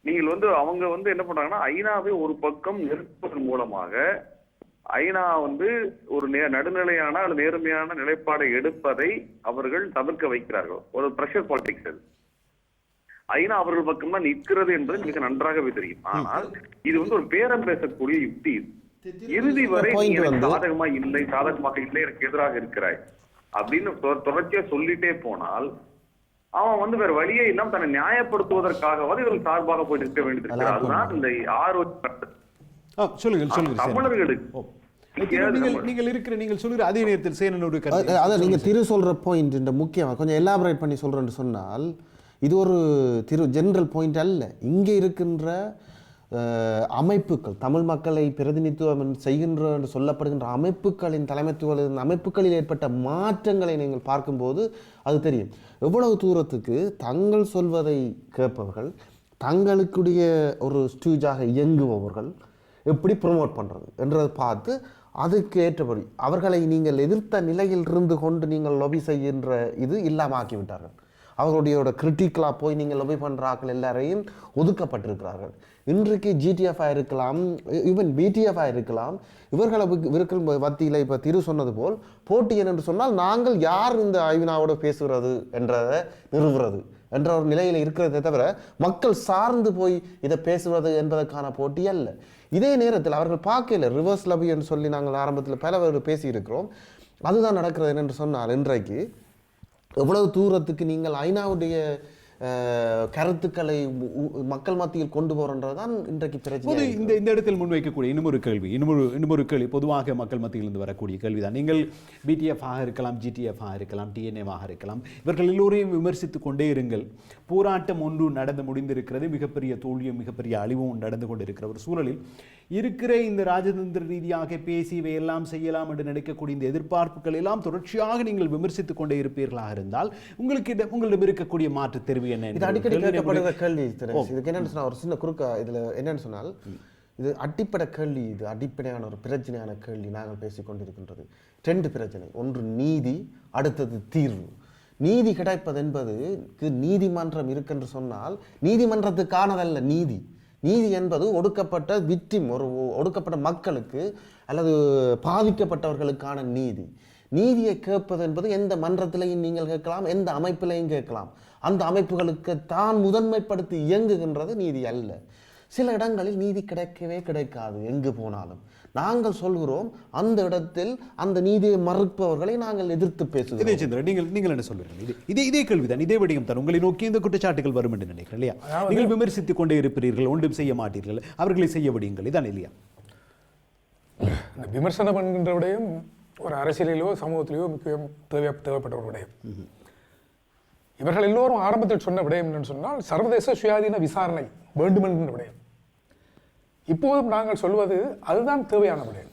நீங்கள் அவங்க என்ன பண்றாங்கன்னா ஐநாவை ஒரு பக்கம் நிறுத்துவதன் மூலமாக ஐநா ஒரு நடுநிலையான அல்லது நேர்மையான நிலைப்பாடை எடுப்பதை அவர்கள் தவிர்க்க வைக்கிறார்கள். ஒரு பிரஷர் பாலிடிக்ஸ் அது. ஐநா அவர்கள் பக்கம் தான் நிற்கிறது என்பது மிக நன்றாகவே தெரியும். ஆனால் இது ஒரு பேரம் பேசக்கூடிய யுக்தி. இறுதி வரை சாதகமா இல்லை, சாதகமாக இல்லை, எனக்கு எதிராக இருக்கிறாய் அப்படின்னு தொடர்ச்சியா சொல்லிட்டே போனால் அவன் வேற வழியே இல்லாம தன்னை நியாயப்படுத்துவதற்காகவாது இவர்கள் சார்பாக போய் நிற்க வேண்டியது. அதுதான் இந்த தமிழர்களுக்கு நீங்கள் சொல்லுற அதே நேரத்தில் சேனன் ஒரு கருத்து அதை நீங்கள் திரு சொல்கிற பாயிண்ட் இந்த முக்கியமாக கொஞ்சம் எலாபரேட் பண்ணி சொல்கிறேன்னு சொன்னால் இது ஒரு ஜென்ரல் பாயிண்ட் அல்ல. இங்கே இருக்கின்ற அமைப்புகள் தமிழ் மக்களை பிரதிநிதித்துவம் செய்கின்ற என்று சொல்லப்படுகின்ற அமைப்புகளின் தலைமைத்துவ அமைப்புகளில் ஏற்பட்ட மாற்றங்களை நீங்கள் பார்க்கும்போது அது தெரியும். எவ்வளவு தூரத்துக்கு தங்கள் சொல்வதை கேட்பவர்கள், தங்களுக்குடைய ஒரு ஸ்டூஜாக இயங்குபவர்கள் எப்படி ப்ரொமோட் பண்ணுறது என்றதை பார்த்து அதுக்கு ஏற்றபடி அவர்களை நீங்கள் எதிர்த்த நிலையில் இருந்து கொண்டு நீங்கள் லொபி செய்கின்ற இது இல்லாமல் ஆக்கிவிட்டார்கள். அவர்களுடைய கிரிட்டிக்கலாக போய் நீங்கள் லொபி பண்ணுற ஆக்கள் எல்லாரையும் ஒதுக்கப்பட்டிருக்கிறார்கள். இன்றைக்கு ஜிடிஎஃப்ஆ இருக்கலாம், ஈவன் பிடிஎஃப்ஆ இருக்கலாம். இவர்களை இருக்கிற மத்தியில் இப்போ திரு சொன்னது போல் போட்டி என்று சொன்னால் நாங்கள் யார் இந்த ஐவினாவோட பேசுகிறது என்றதை நிறுவுறது என்ற ஒரு நிலையில் இருக்கிறதே தவிர மக்கள் சார்ந்து போய் இதை பேசுவது என்பதற்கான போட்டி அல்ல. இதே நேரத்தில் அவர்கள் பார்க்கல ரிவர்ஸ் லபி என்று சொல்லி நாங்கள் ஆரம்பத்தில் பல பேசியிருக்கிறோம். அதுதான் நடக்கிறது என்று சொன்னால் இன்றைக்கு எவ்வளவு தூரத்துக்கு நீங்கள் ஐநாவுடைய கருத்துக்களை மக்கள் மத்தியில் கொண்டு போறன்றதுதான் இன்றைக்கு பிரச்சனை. இந்த இடத்தில் முன்வைக்கக்கூடிய இன்னொரு கேள்வி பொதுவாக மக்கள் மத்தியில் இருந்து வரக்கூடிய கேள்விதான். நீங்கள் பிடிஎஃப் ஆக இருக்கலாம், ஜிடிஎஃப் ஆக இருக்கலாம், டிஎன்ஏவாக இருக்கலாம், இவர்கள் எல்லோரையும் விமர்சித்துக் கொண்டே இருங்கள். போராட்டம் ஒன்று நடந்து முடிந்திருக்கிறது, மிகப்பெரிய தோல்வியும் மிகப்பெரிய அழிவும் நடந்து கொண்டிருக்கிற ஒரு சூழலில் இருக்கிற இந்த ராஜதந்திர ரீதியாக பேசி இவையெல்லாம் செய்யலாம் என்று நினைக்கக்கூடிய இந்த எதிர்பார்ப்புகள் எல்லாம் தொடர்ச்சியாக நீங்கள் விமர்சித்துக் கொண்டே இருப்பீர்களாக இருந்தால் உங்களிடம் இருக்கக்கூடிய மாற்று தெரிவு என்ன? இது அடிக்கடி கேட்கப்படுகிற கேள்வி. இதுக்கு என்னன்னு சொன்னா ஒரு சின்ன குறுக்கா இதுல என்னன்னு சொன்னால் இது அடிப்படை கேள்வி, இது அடிப்படையான ஒரு பிரச்சனையான கேள்வி. நாங்கள் பேசிக்கொண்டிருக்கின்றது 2 பிரச்சனை. ஒன்று நீதி, அடுத்தது தீர்வு. நீதி கிடைப்பது என்பது நீதிமன்றம் இருக்குன்னு சொன்னால் நீதிமன்றத்துக்கானதல்ல நீதி. நீதி என்பது ஒடுக்கப்பட்ட விக்டிம், ஒரு ஒடுக்கப்பட்ட மக்களுக்கு அல்லது பாதிக்கப்பட்டவர்களுக்கான நீதி. நீதியை கேட்பது என்பது எந்த மன்றத்திலையும் நீங்கள் கேட்கலாம், எந்த அமைப்பிலையும் கேட்கலாம். அந்த அமைப்புகளுக்கு தான் முதன்மைப்படுத்தி இயங்குகின்றது நீதி அல்ல. சில இடங்களில் நீதி கிடைக்கவே கிடைக்காது. எங்கு போனாலும் நாங்கள் சொல்கிறோம் அந்த இடத்தில் அந்த நீதியை மறுப்பவர்களை நாங்கள் எதிர்த்து பேசுகிறோம். நீங்கள் என்ன சொல்றீங்க? இதே கேள்விதான், இதே விடயம் தான் உங்களை நோக்கி இந்த குற்றச்சாட்டுகள் வரும் என்று நினைக்கிறேன் இல்லையா? நீங்கள் விமர்சித்துக் கொண்டே இருப்பீர்கள், ஒன்றும் செய்ய மாட்டீர்கள், அவர்களை செய்ய விடுங்கள், இதான் இல்லையா? விமர்சனம் என்கின்ற விடயம் ஒரு அரசியலிலோ சமூகத்திலேயோ முக்கியம் தேவைப்பட்ட ஒரு விடயம். இவர்கள் எல்லோரும் ஆரம்பத்தில் சொன்ன விடயம் என்னன்னு சொன்னால் சர்வதேச சுயாதீன விசாரணை வேண்டும் என்கின்ற விடயம். இப்போதும் நாங்கள் சொல்வது அதுதான் தேவையான விடயம்.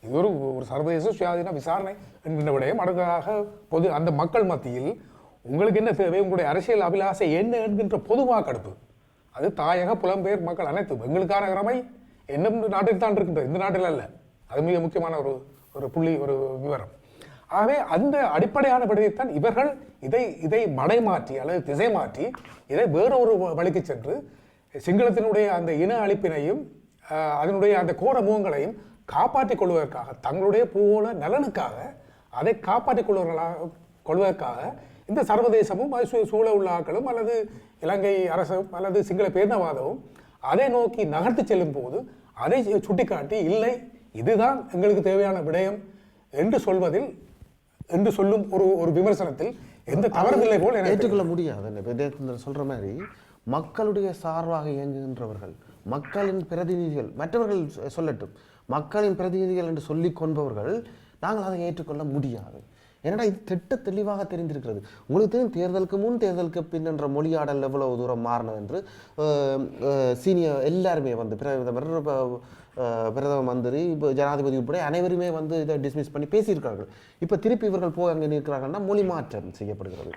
இது ஒரு சர்வதேச சுயாதீன விசாரணை என்கின்ற விடயம். அடுத்ததாக அந்த மக்கள் மத்தியில் உங்களுக்கு என்ன தேவை, உங்களுடைய அரசியல் அபிலாசை என்ன என்கின்ற பொது வாக்கெடுப்பு. அது தாயக புலம்பெயர் மக்கள் அனைத்தும் எங்களுக்கான கடமை என்னும் நாட்டில் தான் இருக்கின்றது, இந்த நாட்டில் அல்ல. அது மிக முக்கியமான ஒரு புள்ளி, ஒரு விவரம். ஆகவே அந்த அடிப்படையான விடயத்தான் இவர்கள் இதை மடை மாற்றி அல்லது திசை மாற்றி இதை வேறொரு வழிக்கு சென்று சிங்களத்தினுடைய அந்த இன அழிப்பினையும் அதனுடைய அந்த கோர முகங்களையும் காப்பாற்றிக் கொள்வதற்காக, தங்களுடைய பூகோள நலனுக்காக அதை காப்பாற்றிக் கொள்வதற்காக இந்த சர்வதேசமும் அது சூழ உள்ள ஆக்களும் அல்லது இலங்கை அரசும் அல்லது சிங்கள பேரினவாதமும் அதை நோக்கி நகர்த்தி செல்லும் போது அதை சுட்டிக்காட்டி இல்லை இதுதான் எங்களுக்கு தேவையான விடயம் என்று சொல்லும் ஒரு விமர்சனத்தில் எந்த தவறும் இல்லை போல் ஏற்றுக்கொள்ள முடியாது. சொல்ற மாதிரி மக்களுடைய சார்பாக இயங்குகின்றவர்கள், மக்களின் பிரதிநிதிகள், மற்றவர்கள் சொல்லட்டும், மக்களின் பிரதிநிதிகள் என்று சொல்லிக் கொள்பவர்கள் நாங்கள் அதை ஏற்றுக்கொள்ள முடியாது. ஏன்னா இது திட்ட தெளிவாக தெரிந்திருக்கிறது. உங்களுக்கு தெரியும் தேர்தலுக்கு முன் தேர்தலுக்கு பின் என்ற மொழியாடல் எவ்வளவு தூரம் மாறினது என்று. சீனியர் எல்லாருமே பிரதம மந்திரி, இப்போ ஜனாதிபதி உட்பட அனைவருமே இதை டிஸ்மிஸ் பண்ணி பேசியிருக்கிறார்கள். இப்போ திருப்பி இவர்கள் போய் அங்கே நிற்கிறார்கள்னா மொழி மாற்றம் செய்யப்படுகிறது.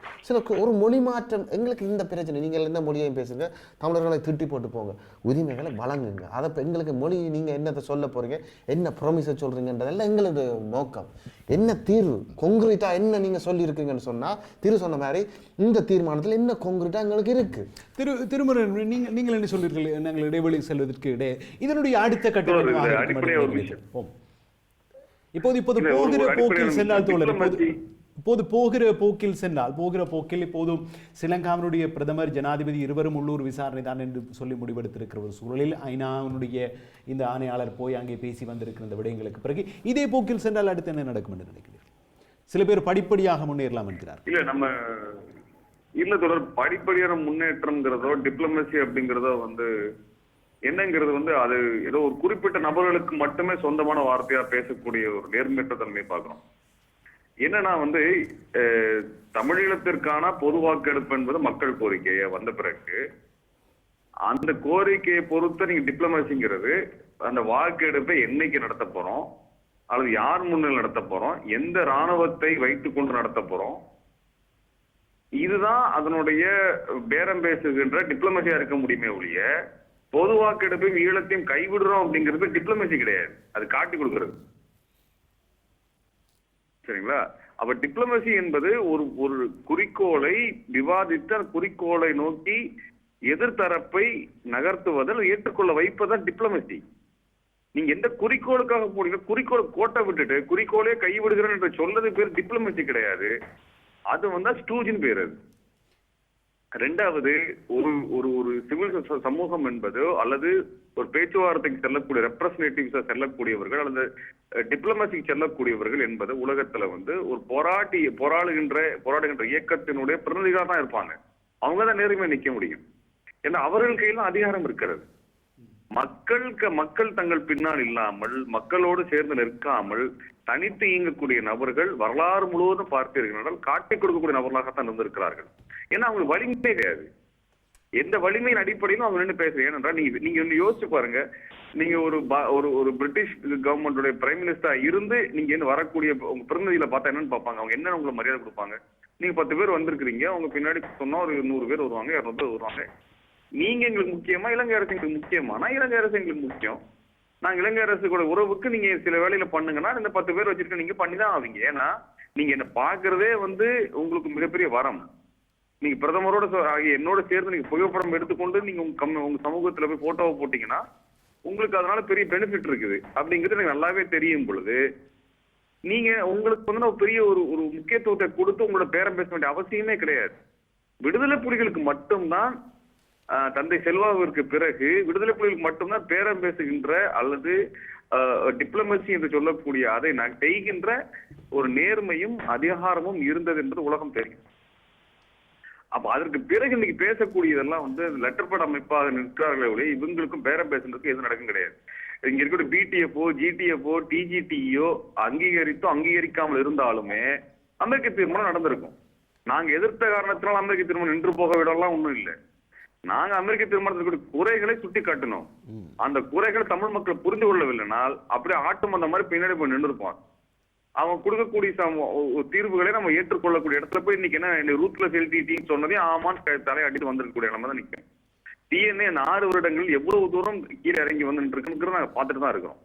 ஒரு மொழி மாற்றம் எங்களுக்கு இந்த பிரச்சனை. நீங்கள் என்ன மொழியையும் பேசுங்க, தமிழர்களை திட்டி போட்டு போங்க, உரிமைகளை வழங்குங்க. அதை எங்களுக்கு மொழி நீங்கள் என்னத்தை சொல்ல போகிறீங்க, என்ன ப்ராமிஸை சொல்கிறீங்கன்றதெல்லாம் எங்களோட நோக்கம். என்ன தீர்வு கொங்கிரீட்டாக என்ன நீங்கள் சொல்லியிருக்கீங்கன்னு சொன்னால் திரு சொன்ன மாதிரி இந்த தீர்மானத்தில் என்ன கொங்கிரீட்டாக எங்களுக்கு இருக்குது. திருமுருகன் நீங்கள் என்ன சொல்லியிருக்கீர்கள்? நாங்கள் இடைவெளி செல்வதற்கு இடையே இதனுடைய அடுத்த கட்ட இப்போது போகிற போக்கில் சென்றால் தோழர், போகிற போக்கில் இப்போதும் ஸ்ரீலங்காவினுடைய பிரதமர் ஜனாதிபதி இருவரும் உள்ளூர் விசாரணை தான் என்று சொல்லி முடிவெடுத்திருக்கிற ஒரு சூழலில் ஐநாவினுடைய இந்த ஆணையாளர் போய் அங்கே பேசி வந்திருக்கிற இந்த விடயங்களுக்கு பிறகு இதே போக்கில் சென்றால் அடுத்து என்ன நடக்கும் என்று நினைக்கிறீர்கள்? சில பேர் படிப்படியாக முன்னேறலாம் என்கிறார். இல்ல தொடர் படிப்படியான முன்னேற்றம்ங்கிறதோ டிப்ளமசி அப்படிங்கிறதோ என்னங்கிறது வந்து அது ஏதோ ஒரு குறிப்பிட்ட நபர்களுக்கு மட்டுமே சொந்தமான வார்த்தையா பேசக்கூடிய ஒரு நேர்மையற்ற தன்மையை பார்க்கிறோம். என்னன்னா வந்து தமிழீழத்திற்கான பொது வாக்கெடுப்பு என்பது மக்கள் கோரிக்கையை வந்த பிறகு அந்த கோரிக்கையை பொறுத்த நீங்க டிப்ளமசிங்கிறது அந்த வாக்கெடுப்பை என்னைக்கு நடத்த போறோம், அல்லது யார் முன்னில் நடத்த போறோம், எந்த இராணுவத்தை வைத்துக் கொண்டு நடத்த போறோம், இதுதான் அதனுடைய பேரம் பேசுகின்ற டிப்ளமசியா இருக்க முடியுமே ஒழிய பொது வாக்கெடுப்பையும் ஈழத்தையும் கைவிடுறோம் அப்படிங்கிறது டிப்ளமசி கிடையாது, அது காட்டி கொடுக்கிறது. சரிங்களா? அப்ப டிப்ளமசி என்பது ஒரு ஒரு குறிக்கோளை விவாதித்து அந்த குறிக்கோளை நோக்கி எதிர்த்தரப்பை நகர்த்துவதில் ஏற்றுக்கொள்ள வைப்பதுதான் டிப்ளமசி. நீங்க எந்த குறிக்கோளுக்காக போறீங்க, குறிக்கோள் கோட்டை விட்டுட்டு குறிக்கோளே கைவிடுகிறேன் என்று சொல்றது பேர் டிப்ளமசி கிடையாது, அது வந்து ஸ்டூஜின் பேர். அது ரெண்டாவது, ஒரு ஒரு ஒரு சிவில் சமூகம் என்பது அல்லது ஒரு பேச்சுவார்த்தைக்கு செல்லக்கூடிய ரெப்ரசன்டேட்டிவ்ஸா செல்லக்கூடியவர்கள் அல்லது டிப்ளமசிக்கு செல்லக்கூடியவர்கள் என்பது உலகத்துல வந்து ஒரு போராடுகின்ற இயக்கத்தினுடைய பிரதிநிதிகளாக தான் இருப்பாங்க. அவங்கதான் நேர்மையா நிக்க முடியும். ஏன்னா அவர்கள் கையில அதிகாரம் இருக்கிறது. மக்கள் தங்கள் பின்னால் இல்லாமல் மக்களோடு சேர்ந்து நிற்காமல் தனித்து இயங்கக்கூடிய நபர்கள் வரலாறு முழுவதும் பார்த்தீர்கள் காட்டிக் கொடுக்கக்கூடிய நபர்களாகத்தான் இருந்திருக்கிறார்கள். ஏன்னா அவங்களுக்கு வலிமை கிடையாது. எந்த வலிமையின் அடிப்படையிலும் அவங்க நின்று பேசுறேன். ஏனென்றால் நீங்க யோசிச்சு பாருங்க, நீங்க ஒரு பிரிட்டிஷ் கவர்மெண்டோட பிரைம் மினிஸ்டரா இருந்து நீங்க என்ன வரக்கூடிய உங்க பிரதிநிதிகளை பார்த்தா என்னன்னு பார்ப்பாங்க, அவங்க என்ன உங்களுக்கு மரியாதை கொடுப்பாங்க. நீங்க 10 பேர் வந்திருக்கிறீங்க, அவங்க பின்னாடி சொன்னா ஒரு 100 பேர் வருவாங்க, 200 பேர் வருவாங்க. நீங்க எங்களுக்கு முக்கியமா, இலங்கை அரசு எங்களுக்கு முக்கியமானா இலங்கை அரசு எங்களுக்கு முக்கியம். நாங்க இலங்கை அரசு கூட உறவுக்கு நீங்க சில வேலையில பண்ணுங்கன்னா இந்த 10 பேர் வச்சிருக்க நீங்க பண்ணிதான் ஆவீங்க. ஏன்னா நீங்க என்ன பாக்குறதே வந்து உங்களுக்கு மிகப்பெரிய வரம். நீங்க பிரதமரோட என்னோட சேர்ந்து நீங்க புகைப்படம் எடுத்துக்கொண்டு நீங்க உங்க சமூகத்துல போய் போட்டோவை போட்டீங்கன்னா உங்களுக்கு அதனால பெரிய பெனிஃபிட் இருக்குது அப்படிங்கிறது எனக்கு நல்லாவே தெரியும் பொழுது நீங்க உங்களுக்கு வந்து பெரிய ஒரு முக்கியத்துவத்தை கொடுத்து உங்களோட பேரம் பேச வேண்டிய அவசியமே கிடையாது. விடுதலை புலிகளுக்கு மட்டும்தான் தந்தை செல்வாவிற்கு பிறகு விடுதலை புலிகளுக்கு மட்டும்தான் பேரம் பேசுகின்ற அல்லது டிப்ளமசி என்று சொல்லக்கூடிய அதை செய்கின்ற ஒரு நேர்மையும் அதிகாரமும் இருந்தது என்பது உலகம் தெரியும். அப்ப அதற்கு பிறகு இன்னைக்கு பேசக்கூடியதெல்லாம் வந்து லெட்டர் பேட் அமைப்பாக நிற்கிறார்களே, இவங்களுக்கும் பேரம் பேசுறதுக்கு எதுவும் நடக்கும் கிடையாது. இங்க இருக்கிற பிடிஎஃப்ஓ, ஜிடிஎஃப்ஓ, டிஜிடிஓ அங்கீகரித்தோ அங்கீகரிக்காமல் இருந்தாலுமே அமெரிக்க தீர்மானம் நடந்திருக்கும். நாங்க எதிர்த்த காரணத்தினால் அமெரிக்க தீர்மானம் நின்று போக விடலாம் ஒண்ணும் இல்லை. நாங்க அமெரிக்க தீர்மானத்திற்கு குறைகளை சுட்டி காட்டணும். அந்த குறைகளை தமிழ் மக்கள் புரிந்து கொள்ளவில்லைனால் அப்படியே ஆட்டும் அந்த மாதிரி பின்னாடி போய் நின்று இருப்பான். அவங்க கொடுக்கக்கூடிய தீர்வுகளை நம்ம ஏற்றுக்கொள்ளக்கூடிய இடத்துல போய் இன்னைக்கு என்ன ரூத்லெஸ் எல்டிடின்னு சொன்னதே ஆமான்னு தலையாட்டிட்டு வந்திருக்கக்கூடிய நம்ம தான் நிற்கும். டிஎன்ஏ 6 வருடங்கள் எவ்வளவு தூரம் கீழே இறங்கி வந்துட்டு இருக்குங்கிறத நாங்க பார்த்துட்டு தான் இருக்கிறோம்.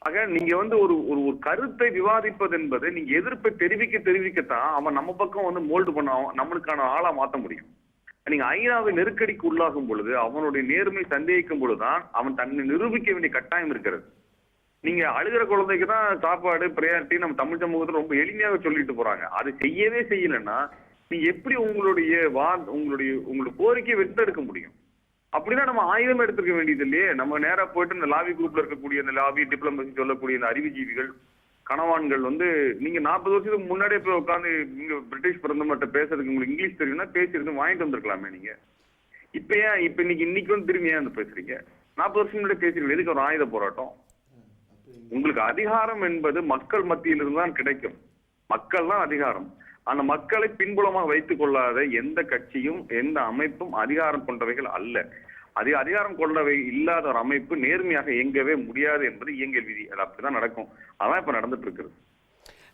ஆக நீங்க வந்து ஒரு ஒரு கருத்தை விவாதிப்பது என்பது நீங்க எதிர்ப்பை தெரிவிக்கத்தான் அவன் நம்ம பக்கம் வந்து மோல்டு பண்ண நம்மளுக்கான ஆளா மாற்ற முடியும். நீங்க ஐநாவை நெருக்கடிக்கு உள்ளாகும் பொழுது அவனுடைய நேர்மை சந்தேகிக்கும் பொழுதுதான் அவன் தன்னை நிரூபிக்க வேண்டிய கட்டாயம் இருக்கிறது. நீங்க அழுகிற குழந்தைக்கு தான் சாப்பாடு பிரையாரிட்டி நம்ம தமிழ் சமூகத்துல ரொம்ப எளிமையாக சொல்லிட்டு போறாங்க. அது செய்யவே செய்யலைன்னா நீங்க எப்படி உங்களுடைய கோரிக்கையை வென்றெடுக்க முடியும்? அப்படின்னா நம்ம ஆயுதம் எடுத்துக்க வேண்டியது இல்லையே. நம்ம நேரா போயிட்டு இந்த லாபி குரூப்ல இருக்கக்கூடிய இந்த லாபி டிப்ளமசி சொல்லக்கூடிய இந்த அறிவுஜீவிகள் கணவான்கள் வந்து நீங்க 40 வருஷத்துக்கு முன்னாடியே போய் உட்காந்து இங்க பிரிட்டிஷ் பிரதமர்கிட்ட பேசுறதுக்கு உங்களுக்கு இங்கிலீஷ் தெரியும்னா பேசியிருந்து வாங்கிட்டு வந்திருக்கலாமே. நீங்க இப்ப இன்னைக்கு வந்து திரும்பி ஏன் பேசுறீங்க? 40 வருஷம் முன்னாடி பேசுறீங்க. எதுக்கு ஒரு ஆயுத போராட்டம்? உங்களுக்கு அதிகாரம் என்பது மக்கள் மத்தியிலிருந்து தான் கிடைக்கும். மக்கள் தான் அதிகாரம். அந்த மக்களை பின்புலமாக வைத்துக் கொள்ளாத எந்த கட்சியும் எந்த அமைப்பும் அதிகாரம் கொண்டவைகள் அல்ல. அதிகாரம் கொண்டவை இல்லாத ஒரு அமைப்பு நேர்மையாக இயங்கவே முடியாது என்பது இயங்கியல் விதி. அது அப்படிதான் நடக்கும். அதான் இப்ப நடந்துட்டு இருக்குது.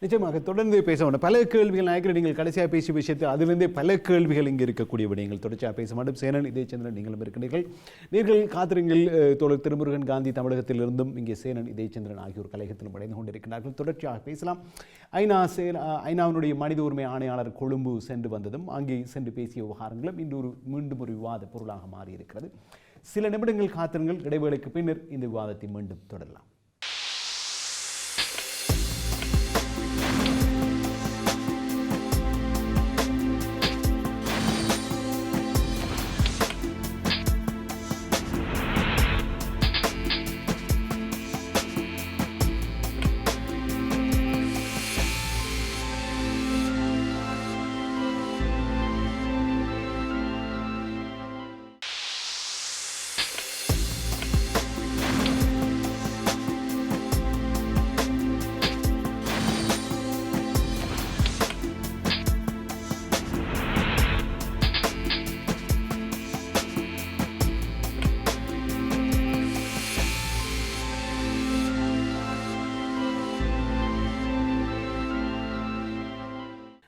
நிச்சயமாக தொடர்ந்து பேச வேண்டும். பல கேள்விகள் நாயக்கர் நீங்கள் கடைசியாக பேசிய விஷயத்தை அதிலிருந்தே பல கேள்விகள் இங்கே இருக்கக்கூடிய விடயங்கள் தொடர்ச்சியாக பேச மாட்டோம். சேனன் இதயச்சந்திரன் நீங்களும் இருக்கின்றீர்கள். நீங்கள் காத்திருங்கள். தோழர் திருமுருகன் காந்தி தமிழகத்திலிருந்தும் இங்கே சேனன் இதயச்சந்திரன் ஆகியோர் கலையகத்திலும் அடைந்து கொண்டிருக்கிறார்கள். தொடர்ச்சியாக பேசலாம். ஐநாவினுடைய மனித உரிமை ஆணையாளர் கொழும்பு சென்று வந்ததும் அங்கே சென்று பேசிய விவகாரங்களும் இன்று மீண்டும் ஒரு விவாத பொருளாக மாறியிருக்கிறது. சில நிமிடங்கள் காத்திருங்கள். இடைவேளைக்கு பின்னர் இந்த விவாதத்தை மீண்டும் தொடரலாம்.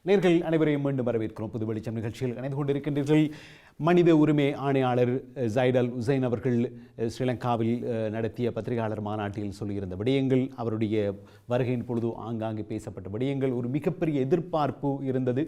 நேர்கள் அனைவரையும் மீண்டும் வரவேற்கிறோம். புது வெளிச்சம் நிகழ்ச்சியில் இணைந்து கொண்டிருக்கின்றீர்கள். மனித உரிமை ஆணையாளர் ஜைட் அல் ஹுசைன் அவர்கள் ஸ்ரீலங்காவில் நடத்திய பத்திரிகையாளர் மாநாட்டில் சொல்லியிருந்த விடயங்கள், அவருடைய வருகையின் பொழுது ஆங்காங்கே பேசப்பட்ட விடயங்கள், ஒரு மிகப்பெரிய எதிர்பார்ப்பு இருந்தது.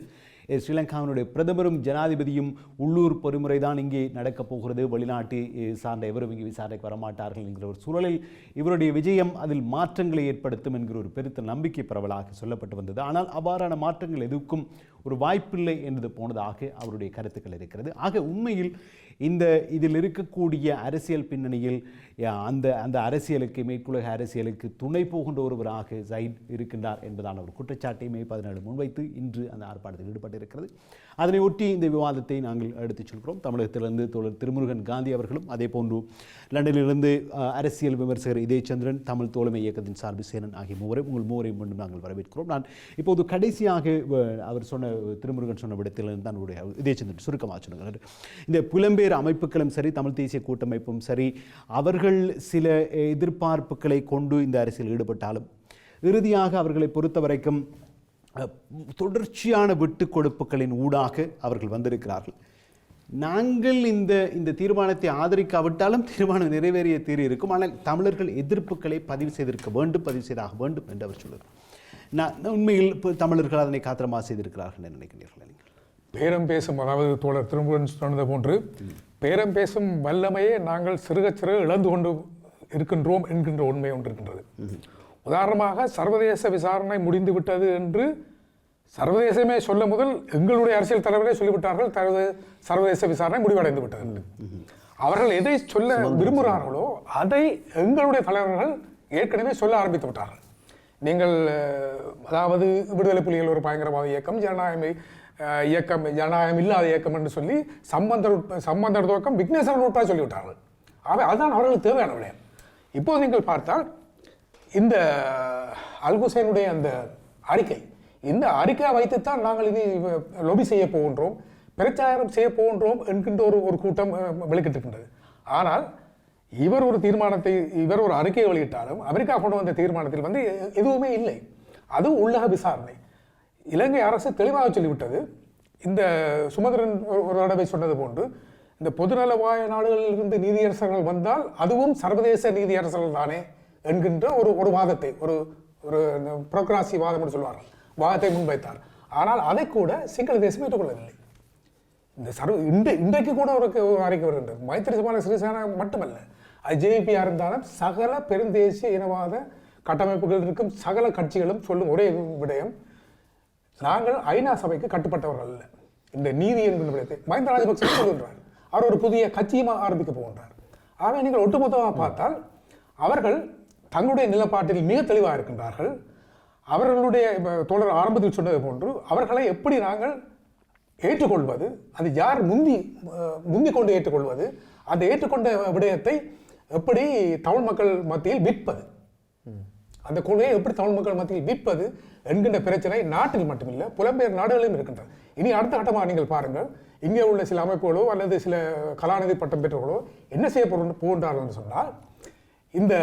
ஸ்ரீலங்காவினுடைய பிரதமரும் ஜனாதிபதியும் உள்ளூர் பொறிமுறை தான் இங்கே நடக்கப் போகிறது, வெளிநாட்டு சார்ந்த எவரும் இங்கே விசாரணைக்கு வரமாட்டார்கள் என்கிற ஒரு சூழலில் இவருடைய விஜயம் அதில் மாற்றங்களை ஏற்படுத்தும் என்கிற ஒரு பெருத்த நம்பிக்கை பரவலாக சொல்லப்பட்டு வந்தது. ஆனால் அவ்வாறான மாற்றங்கள் எதுக்கும் ஒரு வாய்ப்பில்லை என்பது போனதாக அவருடைய கருத்துக்கள் இருக்கிறது. ஆக உண்மையில் இதில் இருக்கக்கூடிய அரசியல் பின்னணியில் அந்த அரசியலுக்கு, மேற்குலக அரசியலுக்கு துணை போகின்ற ஒருவராக ஜைட் இருக்கின்றார் என்பதான ஒரு குற்றச்சாட்டை மே 17 முன்வைத்து இன்று அந்த ஆர்ப்பாட்டத்தில் ஈடுபட்டிருக்கிறது. அதனை ஒட்டி இந்த விவாதத்தை நாங்கள் எடுத்துச் சொல்கிறோம். தமிழகத்திலிருந்து தோழர் திருமுருகன் காந்தி அவர்களும், அதே போன்று லண்டனிலிருந்து அரசியல் விமர்சகர் இதயச்சந்திரன், தமிழ் தோழமை இயக்கத்தின் சார்பு சேனன் ஆகிய உங்கள் மூவரையும் மீண்டும் நாங்கள் வரவேற்கிறோம். நான் இப்போது கடைசியாக அவர் சொன்ன திருமுருகன் சொன்ன விடத்திலிருந்து தான் இதயச்சந்திரன் சுருக்கமாக சொன்னார். இந்த புலம்பெயர் அமைப்புகளும் சரி, தமிழ் தேசிய கூட்டமைப்பும் சரி, அவர்கள் சில எதிர்பார்ப்புகளை கொண்டு இந்த அரசியல் ஈடுபட்டாலும் இறுதியாக அவர்களை பொறுத்த வரைக்கும் தொடர்ச்சியான விட்டு கொடுப்புகளின் ஊடாக அவர்கள் வந்திருக்கிறார்கள். நாங்கள் இந்த தீர்மானத்தை ஆதரிக்காவிட்டாலும் தீர்மானம் நிறைவேறிய தீர்வு இருக்கும், ஆனால் தமிழர்கள் எதிர்ப்புகளை பதிவு செய்திருக்க வேண்டும், பதிவு செய்தாக வேண்டும் என்று அவர் சொல்லுவார். உண்மையில் தமிழர்கள் அதனை காத்திரமாக செய்திருக்கிறார்கள் என்று நினைக்கிறீர்கள்? நீங்கள் பேரம் பேசும், அதாவது தோழர் திருமுருகன் சொன்னது போன்று பேரம் பேசும் வல்லமையை நாங்கள் சிறுக சிறுக இழந்து கொண்டு இருக்கின்றோம் என்கின்ற உண்மை ஒன்று இருக்கின்றது. உதாரணமாக சர்வதேச விசாரணை முடிந்து விட்டது என்று சர்வதேசமே சொல்ல முதல் எங்களுடைய அரசியல் தலைவர்களே சொல்லிவிட்டார்கள், சர்வதேச விசாரணை முடிவடைந்து விட்டது. அவர்கள் எதை சொல்ல விரும்புகிறார்களோ அதை எங்களுடைய தலைவர்கள் ஏற்கனவே சொல்ல ஆரம்பித்து விட்டார்கள். நீங்கள் அதாவது விடுதலை புலிகள் ஒரு பயங்கரவாத இயக்கம், ஜனநாயகம் இல்லாத இயக்கம் என்று சொல்லி சம்பந்தர் துவக்கம் விக்னேஸ்வரன் உட்பட சொல்லிவிட்டார்கள். அதுதான் அவர்களுக்கு தேவையான விடயம். இப்போது நீங்கள் பார்த்தால் இந்த அல் ஹுசைனுடைய அந்த அறிக்கை, இந்த அறிக்கையை வைத்துத்தான் நாங்கள் இது லொபி செய்ய போகின்றோம், பிரச்சாரம் செய்ய போகின்றோம் என்கின்ற ஒரு கூட்டம் வெளிக்கிட்டிருக்கின்றது. ஆனால் இவர் ஒரு அறிக்கையை வெளியிட்டாலும் அமெரிக்கா கொண்டு வந்த தீர்மானத்தில் எதுவுமே இல்லை. அது உள்ளக விசாரணை. இலங்கை அரசு தெளிவாக சொல்லிவிட்டது. இந்த சுமந்திரன் ஒரு தடவை சொன்னது போன்று இந்த பொதுநலவாய நாடுகளில் இருந்து நீதியரசர்கள் வந்தால் அதுவும் சர்வதேச நீதியரசர்கள் தானே என்கின்ற ஒரு வாதத்தை, ஒரு புரோக்ராசி வாதம் என்று சொல்வார்கள், வாதத்தை முன்வைத்தார். ஆனால் அதை கூட சிங்கள தேசம் ஏற்றுக்கொள்ளவில்லை. இன்றைக்கு கூட ஒரு அறிக்கை வருகின்றது. மைத்திரிபால சிறிசேனா மட்டுமல்ல, ஜேபியா இருந்தாலும் சகல பெருந்தேசிய இனவாத கட்டமைப்புகள் இருக்கும் சகல கட்சிகளும் சொல்லும் ஒரே விடயம், நாங்கள் ஐநா சபைக்கு கட்டுப்பட்டவர்கள் அல்ல. இந்த நீதி என்கின்ற விடயத்தை மஹிந்த ராஜபக்சே சொல்கின்றார். அவர் ஒரு புதிய கட்சியமாக ஆரம்பிக்க போகின்றார். ஆக நீங்கள் ஒட்டுமொத்தமாக பார்த்தால் அவர்கள் தங்களுடைய நிலப்பாட்டில் மிக தெளிவாக இருக்கின்றார்கள். அவர்களுடைய தோழர் ஆரம்பத்தில் சொன்னது போன்று அவர்களை எப்படி நாங்கள் ஏற்றுக்கொள்வது, அது யார் முந்தி கொண்டு ஏற்றுக்கொள்வது, அந்த ஏற்றுக்கொண்ட விடயத்தை எப்படி தமிழ் மக்கள் மத்தியில் விற்பது, அந்த கொள்கையை எப்படி தமிழ் மக்கள் மத்தியில் விற்பது என்கின்ற பிரச்சனை நாட்டில் மட்டுமில்லை புலம்பெயர் நாடுகளிலும் இருக்கின்றது. இனி அடுத்த கட்டமாக நீங்கள் பாருங்கள், இங்கே உள்ள சில அமைப்புகளோ அல்லது சில கலாநிதி பட்டம் பெற்றவர்களோ என்ன செய்ய போகின்றார்கள் என்று சொன்னால், இந்த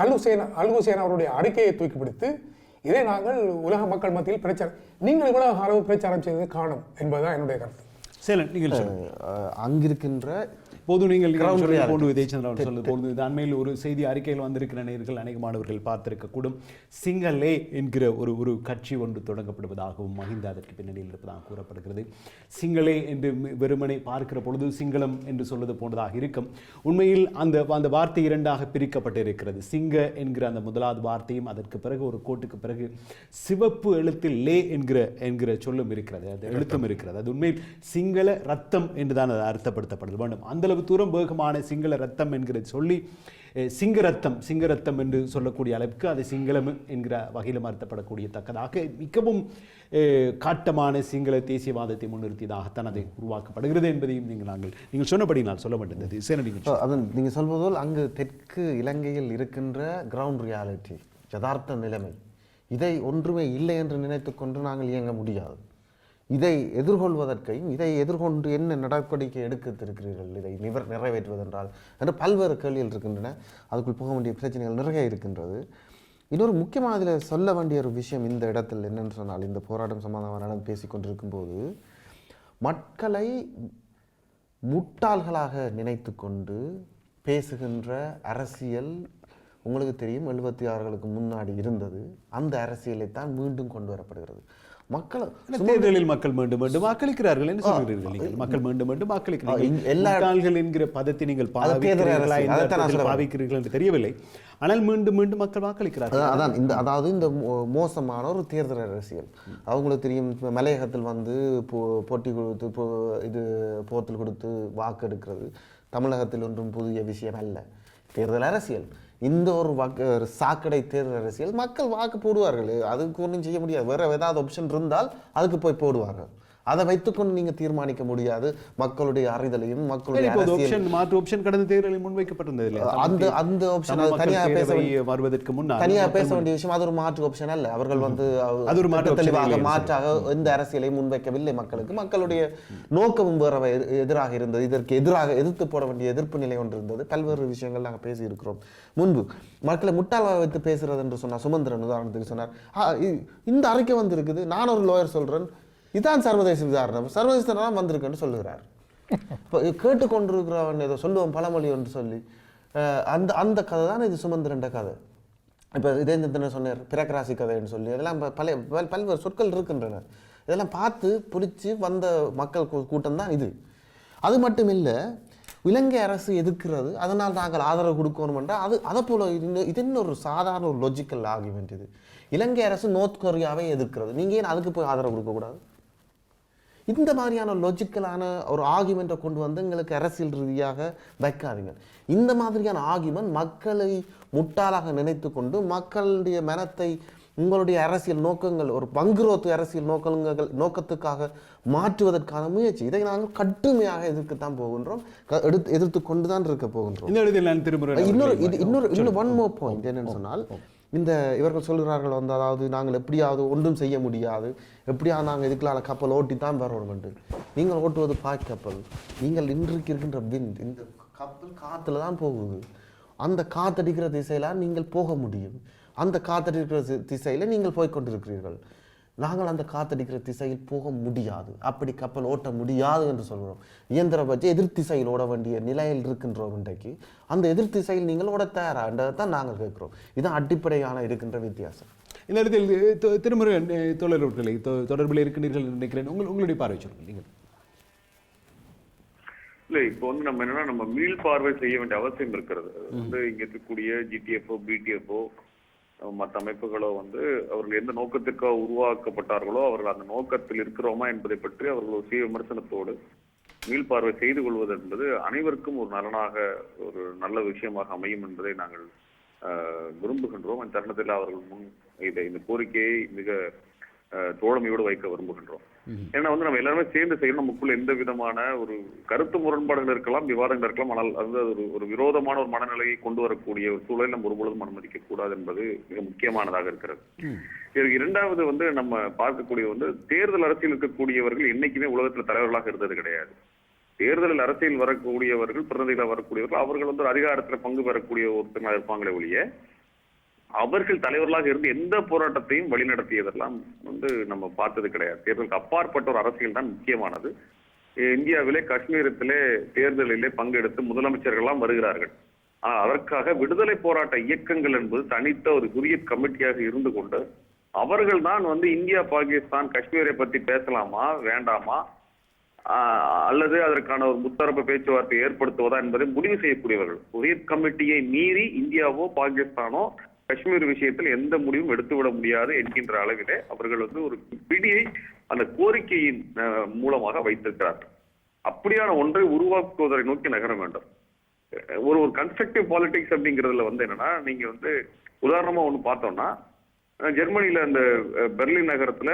அல் ஹுசைன் அவருடைய அறிக்கையை தூக்கி பிடித்து இதை நாங்கள் உலக மக்கள் மத்தியில் பிரச்சாரம், நீங்கள் இவ்வளவு அளவு பிரச்சாரம் செய்தது காணும் என்பதுதான் என்னுடைய கருத்து. சரி, நீங்கள் அங்கிருக்கின்ற போது நீங்கள் போன்று இதயச்சந்திரன் சொல்வது போது அண்மையில் ஒரு செய்தி அறிக்கையில் வந்திருக்கிற நேயர்கள் அநேகமானவர்கள் பார்த்திருக்கக்கூடும். சிங்களே என்கிற ஒரு கட்சி ஒன்று தொடங்கப்படுவதாகவும் மஹிந்த அதற்கு பின்னணியில் இருப்பதாக கூறப்படுகிறது. சிங்களே என்று வெறுமனை பார்க்கிற பொழுது சிங்களம் என்று சொல்வது போன்றதாக இருக்கும். உண்மையில் அந்த வார்த்தை இரண்டாக பிரிக்கப்பட்டிருக்கிறது. சிங்க என்கிற அந்த முதலாவது வார்த்தையும் அதற்கு பிறகு ஒரு கோட்டுக்கு பிறகு சிவப்பு எழுத்தில் லே என்கிற சொல்லும் இருக்கிறது, அது எழுத்தும் இருக்கிறது. அது உண்மையில் சிங்கள ரத்தம் என்றுதான் அது அர்த்தப்படுத்தப்பட வேண்டும். அந்த தூரம் வேகமான சிங்கள ரத்தம் என்கிற சொல்லி சிங்கரத்தம் என்று சொல்லக்கூடிய அளவுக்கு அது சிங்களம் என்கிற வகையில் அர்த்தப்படக்கூடிய தக்கதாக மிகவும் காட்டமான சிங்கள தேசியவாதத்தை முன்னிறுத்தியதாகத்தான் அது உருவாக்கப்படுகிறது என்பதையும் நீங்கள் சொன்னபடி நான் சொல்ல மாட்டேன். நீங்கள் சொல்வதோல் அங்கு தெற்கு இலங்கையில் இருக்கின்ற கிரவுண்ட் ரியாலிட்டி, யதார்த்த நிலைமை, இதை ஒன்றுமே இல்லை என்று நினைத்துக்கொண்டு நாங்கள் இயங்க முடியாது. இதை எதிர்கொள்வதற்கையும் இதை எதிர்கொண்டு என்ன நடவடிக்கை எடுத்திருக்கிறீர்கள், இதை நிறைவேற்றுவதென்றால் என்று பல்வேறு கேள்விகள் இருக்கின்றன. அதுக்குள் போக வேண்டிய பிரச்சனைகள் நிறைய இருக்கின்றது. இன்னொரு முக்கியமாக அதில் சொல்ல வேண்டிய ஒரு விஷயம் இந்த இடத்தில் என்னன்னு சொன்னால், இந்த போராட்டம் சம்பந்தமாக நடந்து பேசி கொண்டிருக்கும் போது மக்களை முட்டாள்களாக நினைத்து கொண்டு பேசுகின்ற அரசியல் உங்களுக்கு தெரியும் 76களுக்கு முன்னாடி இருந்தது. அந்த அரசியலை தான் மீண்டும் கொண்டு வரப்படுகிறது. மக்கள் தேர்தலில் மக்கள் மீண்டும் மீண்டும் வாக்களிக்கிறார்கள் என்று சொல்கிறீர்கள் நீங்கள். மக்கள் மீண்டும் மீண்டும் வாக்களிக்கிறார்கள் என்கிற பதத்தை நீங்கள் பாவிக்கிறீர்கள் என்று தெரியவில்லை. ஆனால் மீண்டும் மீண்டும் மக்கள் வாக்களிக்கிறார்கள். அதான் அதாவது இந்த மோசமான ஒரு தேர்தல் அரசியல். அவங்களுக்கு தெரியும், மலையகத்தில் வந்து போட்டி கொடுத்து இது போத்தல் கொடுத்து வாக்கு எடுக்கிறது தமிழகத்தில் ஒன்றும் புதிய விஷயம் அல்ல. தேர்தல் அரசியல் இந்த ஒரு சாக்கடை தேர்தல் அரசியல். மக்கள் வாக்கு போடுவார்கள், அதுக்கு ஒன்றும் செய்ய முடியாது. வேற ஏதாவது ஆப்ஷன் இருந்தால் அதுக்கு போய் போடுவார்கள். அதை வைத்துக்கொண்டு நீங்க தீர்மானிக்க முடியாது மக்களுடைய அறிதலையும் மக்களுடைய மாற்று ஆப்ஷன் கடந்த தேர்தலில் முன்வைக்கப்பட்டிருந்தது. அந்த ஆப்ஷன் வருவதற்கு முன்னால் தனியாக பேச வேண்டிய விஷயம். அது ஒரு மாற்று ஆப்ஷன் அல்ல. அவர்கள் வந்து அது ஒரு தெளிவாக மாற்றாக எந்த அரசியலை முன்வைக்கவில்லை. மக்களுடைய நோக்கமும் வேற எதிராக இருந்தது. இதற்கு எதிராக எதிர்த்து போட வேண்டிய எதிர்ப்பு நிலை ஒன்று இருந்தது. பல்வேறு விஷயங்கள் நாங்கள் பேசி இருக்கிறோம். முன்பு மக்களை முட்டாளாக வைத்து பேசுறது என்று சொன்னார். சுமந்திரன் உதாரணத்துக்கு சொன்னார், இந்த அறிக்கை வந்து இருக்குது, நான் ஒரு லோயர் சொல்றேன், இதான் சர்வதேச விசாரணை, சர்வதேச தான் வந்திருக்குன்னு சொல்லுகிறார். இப்போ கேட்டுக்கொண்டிருக்கிறவன் ஏதோ சொல்லுவோம் பழமொழி என்று சொல்லி அந்த கதை தான் இது சுமந்திரன் கதை. இப்போ இதே சொன்னார் பிரகராசி கதைன்னு சொல்லி அதெல்லாம் பல்வேறு சொற்கள் இருக்கின்றன. இதெல்லாம் பார்த்து பிடிச்சி வந்த மக்கள் கூட்டம் தான் இது. அது மட்டும் இல்லை, இலங்கை அரசு எதிர்க்கிறது, அதனால் நாங்கள் ஆதரவு கொடுக்கணும் என்றால் அதை போல இது இன்னொரு சாதாரண ஒரு லாஜிக்கல் ஆர்குமெண்ட். இது இலங்கை அரசு நார்த் கொரியாவை எதிர்க்கிறது, நீங்கள் ஏன் அதுக்கு போய் ஆதரவு கொடுக்கக்கூடாது? இந்த மாதிரியான லாஜிக்கலான ஒரு ஆர்குமெண்ட்டை கொண்டு வந்து எங்களுக்கு அரசியல் ரீதியாக வைக்காதீங்க. இந்த மாதிரியான ஆர்குமெண்ட் மக்களை முட்டாளாக நினைத்து கொண்டு மக்களுடைய மனத்தை உங்களுடைய அரசியல் நோக்கங்கள் ஒரு பங்குரோத்து அரசியல் நோக்கத்துக்காக மாற்றுவதற்கான முயற்சி. இதை நாங்கள் கடுமையாக எதிர்க்கத்தான் போகின்றோம், எதிர்த்து கொண்டு தான் இருக்க போகின்றோம். இன்னொரு ஒன் மோர் பாயிண்ட் என்னன்னு சொன்னால், இந்த இவர்கள் சொல்கிறார்கள் வந்து, அதாவது நாங்கள் எப்படியாவது ஒன்றும் செய்ய முடியாது, எப்படியாவது நாங்கள் இதுக்கெல்லாம் கப்பல் ஓட்டி தான் வரணும். நீங்கள் ஓட்டுவது பாய்க்கப்பல். நீங்கள் இன்றைக்கு இருக்கின்ற விண்ட், இந்த கப்பல் காற்றுல தான் போகுது. அந்த காத்தடிக்கிற திசையில நீங்கள் போக முடியும். அந்த காத்தடிக்கிற திசையில் நீங்கள் போய்கொண்டிருக்கிறீர்கள். நாங்கள் அந்த காத்தடிக்கிற திசையில் போக முடியாது, அப்படி கப்பல் ஓட்ட முடியாது என்று சொல்கிறோம். இயந்திர பட்சம் எதிர் திசையில் ஓட வேண்டிய நிலையில் இருக்கின்றோம். இன்றைக்கு அந்த எதிர் திசையில் நீங்கள் ஓட தயாரான்றதை தான் நாங்கள் கேட்கிறோம். இதுதான் அடிப்படையான இருக்கின்ற வித்தியாசம். இந்த இடத்தில் திருமுருகன் தோழர்களை தொடர்பில் இருக்கின்றீர்கள் நினைக்கிறேன். உங்களுடைய பார்வை சொல்லுங்கள். நீங்கள் இல்ல, இப்போ வந்து நம்ம என்னன்னா, நம்ம மீள் பார்வை செய்ய வேண்டிய அவசியம் இருக்கிறது. வந்து இங்க இருக்கக்கூடிய ஜிடிஎஃப்ஓ பிடிஎஃப்ஓ மற்ற அமைப்புகளோ வந்து அவர்கள் எந்த நோக்கத்திற்காக உருவாக்கப்பட்டார்களோ அவர்கள் அந்த நோக்கத்தில் இருக்கிறோமா என்பதை பற்றி அவர்கள் ஒரு சுய விமர்சனத்தோடு மீள்பார்வை செய்து கொள்வது என்பது அனைவருக்கும் ஒரு நலனாக ஒரு நல்ல விஷயமாக அமையும் என்பதை நாங்கள் விரும்புகின்றோம். அந்த தருணத்தில் அவர்கள் முன் இந்த கோரிக்கையை மிக தோழமையோடு வைக்க விரும்புகின்றோம். ஏன்னா வந்து நம்ம எல்லாருமே சேர்ந்து செய்யணும். நமக்குள்ள எந்த விதமான ஒரு கருத்து முரண்பாடுகள் இருக்கலாம், விவாதங்கள் இருக்கலாம், ஆனால் அது ஒரு விரோதமான ஒரு மனநிலையை கொண்டு வரக்கூடிய ஒரு சூழலை நம்ம ஒருபொழுதும் அனுமதிக்க கூடாது என்பது மிக முக்கியமானதாக இருக்கிறது. இதற்கு இரண்டாவது வந்து நம்ம பார்க்கக்கூடிய வந்து தேர்தல் அரசியல் இருக்கக்கூடியவர்கள் என்னைக்குமே உலகத்தில் தலைவர்களாக இருந்தது கிடையாது. தேர்தலில் அரசியல் வரக்கூடியவர்கள், பிரதிநிதிகளாக வரக்கூடியவர்கள், அவர்கள் வந்து அதிகாரத்தில் பங்கு பெறக்கூடிய ஒருத்தர்களாக இருப்பாங்களே ஒழிய அவர்கள் தலைவர்களாக இருந்து எந்த போராட்டத்தையும் வழிநடத்தியதெல்லாம் வந்து நம்ம பார்த்தது கிடையாது. தேர்தலுக்கு அப்பாற்பட்ட ஒரு அரசியல் தான் முக்கியமானது. இந்தியாவிலே காஷ்மீரத்திலே தேர்தலிலே பங்கெடுத்து முதலமைச்சர்கள்லாம் வருகிறார்கள். ஆனால் அதற்காக விடுதலை போராட்ட இயக்கங்கள் என்பது தனித்த ஒரு ஹுரியத் கமிட்டியாக இருந்து கொண்டு அவர்கள் தான் வந்து இந்தியா பாகிஸ்தான் காஷ்மீரை பத்தி பேசலாமா வேண்டாமா அல்லது அதற்கான ஒரு முத்தரப்பு பேச்சுவார்த்தை ஏற்படுத்துவதா என்பதை முடிவு செய்யக்கூடியவர்கள். ஹுரியத் கமிட்டியை மீறி இந்தியாவோ பாகிஸ்தானோ காஷ்மீர் விஷயத்தில் எந்த முடிவும் எடுத்துவிட முடியாது என்கின்ற அளவிலே அவர்கள் வந்து ஒரு பிடியை அந்த கோரிக்கையின் மூலமாக வைத்திருக்கிறார்கள். அப்படியான ஒன்றை உருவாக்குவதை நோக்கி நகர வேண்டும். ஒரு கன்ஸ்ட்ரக்டிவ் பாலிடிக்ஸ் அப்படிங்கிறதுல வந்து என்னன்னா, நீங்க வந்து உதாரணமா ஒண்ணு பார்த்தோம்னா, ஜெர்மனியில அந்த பெர்லின் நகரத்துல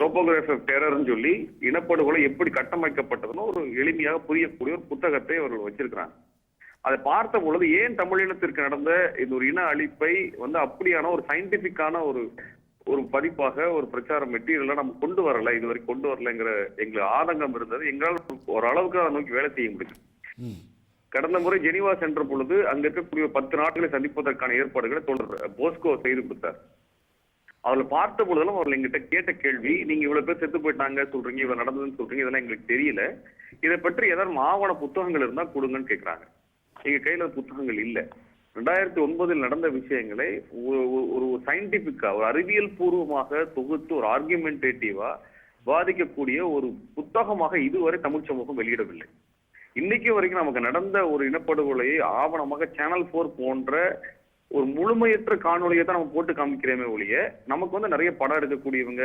டோபோகிராஃபி ஆஃப் டெரர்னு சொல்லி இனப்படுகொலை எப்படி கட்டமைக்கப்பட்டதுன்னு ஒரு எளிமையாக புரியக்கூடிய ஒரு புத்தகத்தை அவர்கள் வச்சிருக்கிறாங்க. அதை பார்த்த பொழுது ஏன் தமிழினத்திற்கு நடந்த இந்த ஒரு இன அழிப்பை வந்து அப்படியான ஒரு சயின்டிபிக்கான ஒரு பதிப்பாக ஒரு பிரச்சார மெட்டீரியலை நம்ம கொண்டு வரல, இதுவரை கொண்டு வரலைங்கிற எங்களுக்கு ஆதங்கம் இருந்தது. எங்களால் ஒரு அளவுக்கு அதை நோக்கி வேலை செய்ய முடியும். கடந்த முறை ஜெனீவா சென்ற பொழுது அங்க இருக்கக்கூடிய 10 நாடுகளை சந்திப்பதற்கான ஏற்பாடுகளை போஸ்கோ செய்து கொடுத்தார். அவர்களை பார்த்த பொழுதெல்லாம் அவர்கள் எங்கிட்ட கேட்ட கேள்வி, நீங்க இவ்வளவு பேர் செத்து போயிட்டாங்க சொல்றீங்க, இவ்வளவு நடந்ததுன்னு சொல்றீங்க, இதெல்லாம் எங்களுக்கு தெரியல, இதை பற்றி ஏதாவது ஆவண புத்தகங்கள் இருந்தா கொடுங்கன்னு கேட்கிறாங்க. எங்க கையில புத்தகங்கள் இல்ல. 2009 நடந்த விஷயங்களை ஒரு சயின்டிபிக்கா, ஒரு அறிவியல் பூர்வமாக தொகுத்து ஒரு ஆர்குமெண்டேட்டிவா வாதிக்கக்கூடிய ஒரு புத்தகமாக இதுவரை தமிழ் சமூகம் வெளியிடவில்லை. இன்னைக்கு வரைக்கும் நமக்கு நடந்த ஒரு இனப்படுகொலையை ஆவணமாக சேனல் 4 போன்ற ஒரு முழுமையற்ற காணொலியை தான் நம்ம போட்டு காமிக்கிறேமே ஒழிய, நமக்கு வந்து நிறைய படம் எடுக்கக்கூடியவங்க,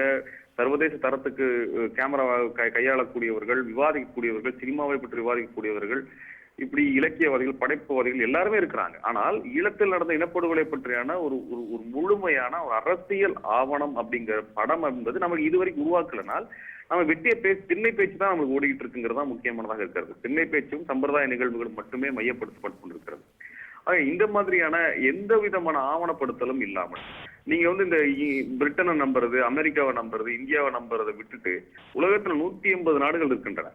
சர்வதேச தரத்துக்கு கேமரா கையாளக்கூடியவர்கள், விவாதிக்கக்கூடியவர்கள், சினிமாவை பற்றி விவாதிக்கக்கூடியவர்கள், இப்படி இலக்கியவாதிகள், படைப்புவாதிகள் எல்லாருமே இருக்கிறாங்க. ஆனால் ஈழத்தில் நடந்த இனப்படுகொலை பற்றியான ஒரு ஒரு முழுமையான ஒரு அரசியல் ஆவணம் அப்படிங்கிற படம் என்பது நமக்கு இதுவரைக்கும் உருவாக்கலனால் நம்ம வெட்டிய திண்ணை பேச்சு தான் நமக்கு ஓடிக்கிட்டு இருக்குங்கிறது தான் முக்கியமானதாக இருக்கிறது. திண்ணை பேச்சும் சம்பிரதாய நிகழ்வுகள் மட்டுமே மையப்படுத்தப்பட்டு கொண்டிருக்கிறது. இந்த மாதிரியான எந்த விதமான ஆவணப்படுத்தலும் இல்லாமல் நீங்க வந்து இந்த பிரிட்டனை நம்புறது, அமெரிக்காவை நம்புறது, இந்தியாவை நம்புறதை விட்டுட்டு உலகத்துல 180 நாடுகள் இருக்கின்றன.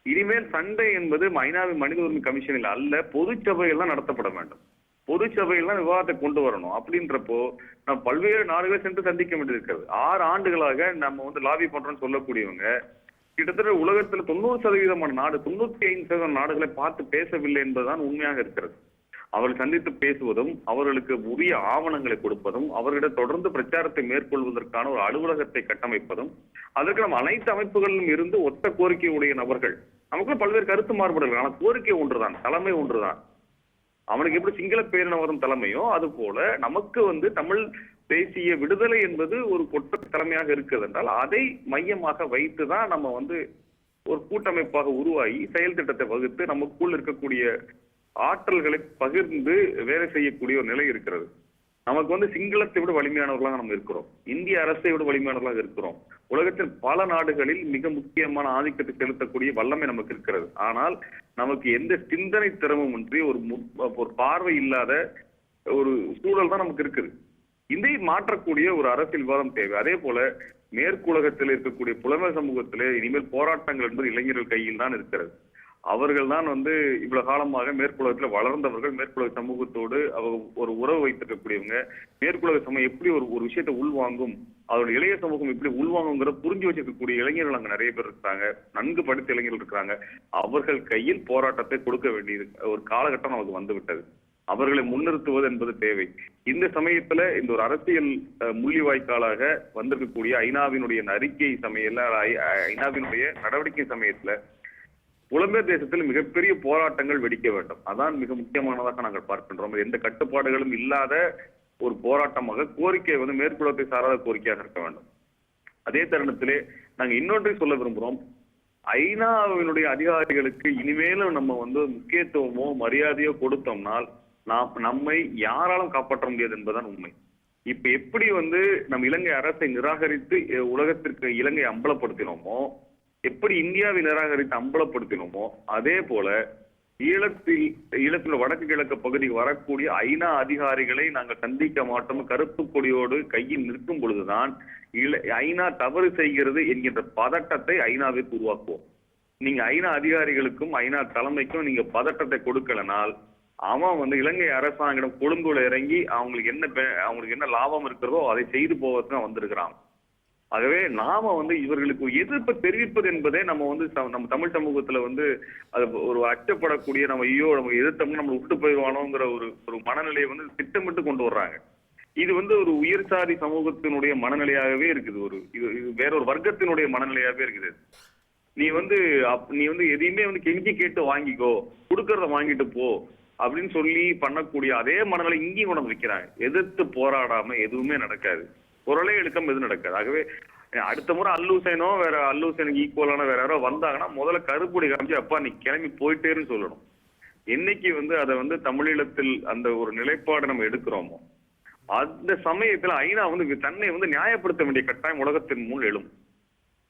இனிமேல் சண்டை என்பது ஐநாவின் மனித உரிமை கமிஷனில் அல்ல, பொது சபையில் தான் நடத்தப்பட வேண்டும். பொது சபையில் தான் விவாதத்தை கொண்டு வரணும். அப்படின்றப்போ நம்ம பல்வேறு நாடுகளை சென்று சந்திக்க வேண்டியிருக்கிறது. 6 ஆண்டுகளாக நம்ம வந்து லாபி பண்றோம்னு சொல்லக்கூடியவங்க கிட்டத்தட்ட உலகத்துல 90% நாடு, 95% நாடுகளை பார்த்து பேசவில்லை என்பதுதான் உண்மையாக இருக்கிறது. அவர்கள் சந்தித்து பேசுவதும், அவர்களுக்கு உரிய ஆவணங்களை கொடுப்பதும், அவர்களிடம் தொடர்ந்து பிரச்சாரத்தை மேற்கொள்வதற்கான ஒரு அலுவலகத்தை கட்டமைப்பதும், அதற்கு நம்ம அனைத்து அமைப்புகளிலும் இருந்து ஒத்த கோரிக்கையுடைய நபர்கள், நமக்குள்ள பல்வேறு கருத்து மாறுபாடுகள், ஆனால் கோரிக்கை ஒன்றுதான், தலைமை ஒன்றுதான். அவனுக்கு எப்படி சிங்கள பேரினவரும் தலைமையோ அது போல நமக்கு வந்து தமிழ் தேசிய விடுதலை என்பது ஒரு கொட்ட தலைமையாக இருக்கிறது என்றால் அதை மையமாக வைத்துதான் நம்ம வந்து ஒரு கூட்டமைப்பாக உருவாகி செயல் திட்டத்தை வகுத்து நமக்குள் இருக்கக்கூடிய ஆற்றல்களை பகிர்ந்து வேலை செய்யக்கூடிய ஒரு நிலை இருக்கிறது. நமக்கு வந்து சிங்களத்தை விட வலிமையானவர்களாக நம்ம இருக்கிறோம், இந்திய அரசை விட வலிமையானவர்களாக இருக்கிறோம். உலகத்தில் பல நாடுகளில் மிக முக்கியமான ஆதிக்கத்தை செலுத்தக்கூடிய வல்லமை நமக்கு இருக்கிறது. ஆனால் நமக்கு எந்த சிந்தனை திறமும் இன்றி ஒரு பார்வை இல்லாத ஒரு சூழல் தான் நமக்கு இருக்குது. இதை மாற்றக்கூடிய ஒரு அரசியல் விவாதம் தேவை. அதே போல மேற்குலகத்தில் இருக்கக்கூடிய புலமை சமூகத்திலே இனிமேல் போராட்டங்கள் என்பது இளைஞர்கள் கையில் தான் இருக்கிறது. அவர்கள் தான் வந்து இவ்வளவு காலமாக மேற்குலகத்துல வளர்ந்தவர்கள், மேற்குலக சமூகத்தோடு ஒரு உறவு வைத்திருக்கக்கூடியவங்க. மேற்குலக சமூகம் எப்படி ஒரு விஷயத்தை உள்வாங்கும், அதோட இளைய சமூகம் எப்படி உள்வாங்குங்கிற புரிஞ்சு வச்சிருக்கக்கூடிய இளைஞர்கள் அங்க நிறைய பேர் இருக்காங்க, நன்கு படித்த இளைஞர்கள் இருக்கிறாங்க. அவர்கள் கையில் போராட்டத்தை கொடுக்க வேண்டியது ஒரு காலகட்டம் நமக்கு வந்து விட்டது. அவர்களை முன்னிறுத்துவது என்பது தேவை. இந்த சமயத்துல இந்த ஒரு அரசியல் முள்ளிவாய்க்காலாக வந்திருக்கக்கூடிய ஐநாவினுடைய அறிக்கை சமயத்துல, ஐநாவினுடைய நடவடிக்கை சமயத்துல புலம்பெயர் தேசத்தில் மிகப்பெரிய போராட்டங்கள் வெடிக்க வேண்டும். அதான் மிக முக்கியமானதாக நாங்கள் பார்க்கின்றோம். எந்த கட்டுப்பாடுகளும் இல்லாத ஒரு போராட்டமாக கோரிக்கை வந்து மேற்குலகத்தை சாராத கோரிக்கையாக இருக்க வேண்டும். அதே தருணத்திலே நாங்கள் இன்னொன்றை சொல்ல விரும்புகிறோம். ஐநாவினுடைய அதிகாரிகளுக்கு இனிமேலும் நம்ம வந்து முக்கியத்துவமோ மரியாதையோ கொடுத்தோம்னால் நம்மை யாராலும் காப்பாற்ற முடியாது என்பதுதான் உண்மை. இப்ப எப்படி வந்து நம்ம இலங்கை அரசை நிராகரித்து உலகத்திற்கு இலங்கை அம்பலப்படுத்தினோமோ, எப்படி இந்தியாவை நிராகரித்து அம்பலப்படுத்தினோமோ, அதே போல ஈழத்தில் வடக்கு கிழக்கு பகுதிக்கு வரக்கூடிய ஐநா அதிகாரிகளை நாங்கள் சந்திக்க மாட்டோம், கருப்பு கொடியோடு கையில் நிற்கும் பொழுதுதான் ஐநா தவறு செய்கிறது என்கின்ற பதட்டத்தை ஐநாவிற்கு உருவாக்குவோம். நீங்க ஐநா அதிகாரிகளுக்கும் ஐநா தலைமைக்கும் நீங்க பதட்டத்தை கொடுக்கலனால் அவன் வந்து இலங்கை அரசாங்கம் கொழும்புல இறங்கி அவங்களுக்கு என்ன லாபம் இருக்கிறதோ அதை செய்து போவதுதான் வந்திருக்கிறான். ஆகவே நாம வந்து இவர்களுக்கு எதிர்ப்பு தெரிவிப்பது என்பதே நம்ம வந்து நம்ம தமிழ் சமூகத்துல வந்து அது ஒரு அச்சப்படக்கூடிய, நம்ம நம்ம எதிர்த்தோம்னா நம்ம விட்டு போயிடுவானோங்கிற ஒரு மனநிலையை வந்து திட்டமிட்டு கொண்டு வர்றாங்க. இது வந்து ஒரு உயர் சாதி சமூகத்தினுடைய மனநிலையாகவே இருக்குது. இது வேற ஒரு வர்க்கத்தினுடைய மனநிலையாகவே இருக்குது. நீ வந்து எதையுமே வந்து கெஞ்சி கேட்டு வாங்கிக்கோ, கொடுக்கறத வாங்கிட்டு போ அப்படின்னு சொல்லி பண்ணக்கூடிய அதே மனநிலை இங்கேயும் கொண்டு வந்து வைக்கிறாங்க. எதிர்த்து போராடாம எதுவுமே நடக்காது, குரலே எடுக்காம எதுவும் நடக்காது. ஆகவே அடுத்த முறை அல்லூசைனோ வேற அல்லூசனுக்கு ஈக்குவலான வேற யாரோ வந்தாங்கன்னா முதல்ல கருப்புடி காமிச்சு அப்பா நீ கிளம்பி போயிட்டேன்னு சொல்லணும். என்னைக்கு வந்து அதை வந்து தமிழீழத்தில் அந்த ஒரு நிலைப்பாடு நம்ம எடுக்கிறோமோ அந்த சமயத்துல ஐநா வந்து தன்னை வந்து நியாயப்படுத்த வேண்டிய கட்டாயம் உலகத்தின் முன் எழும்.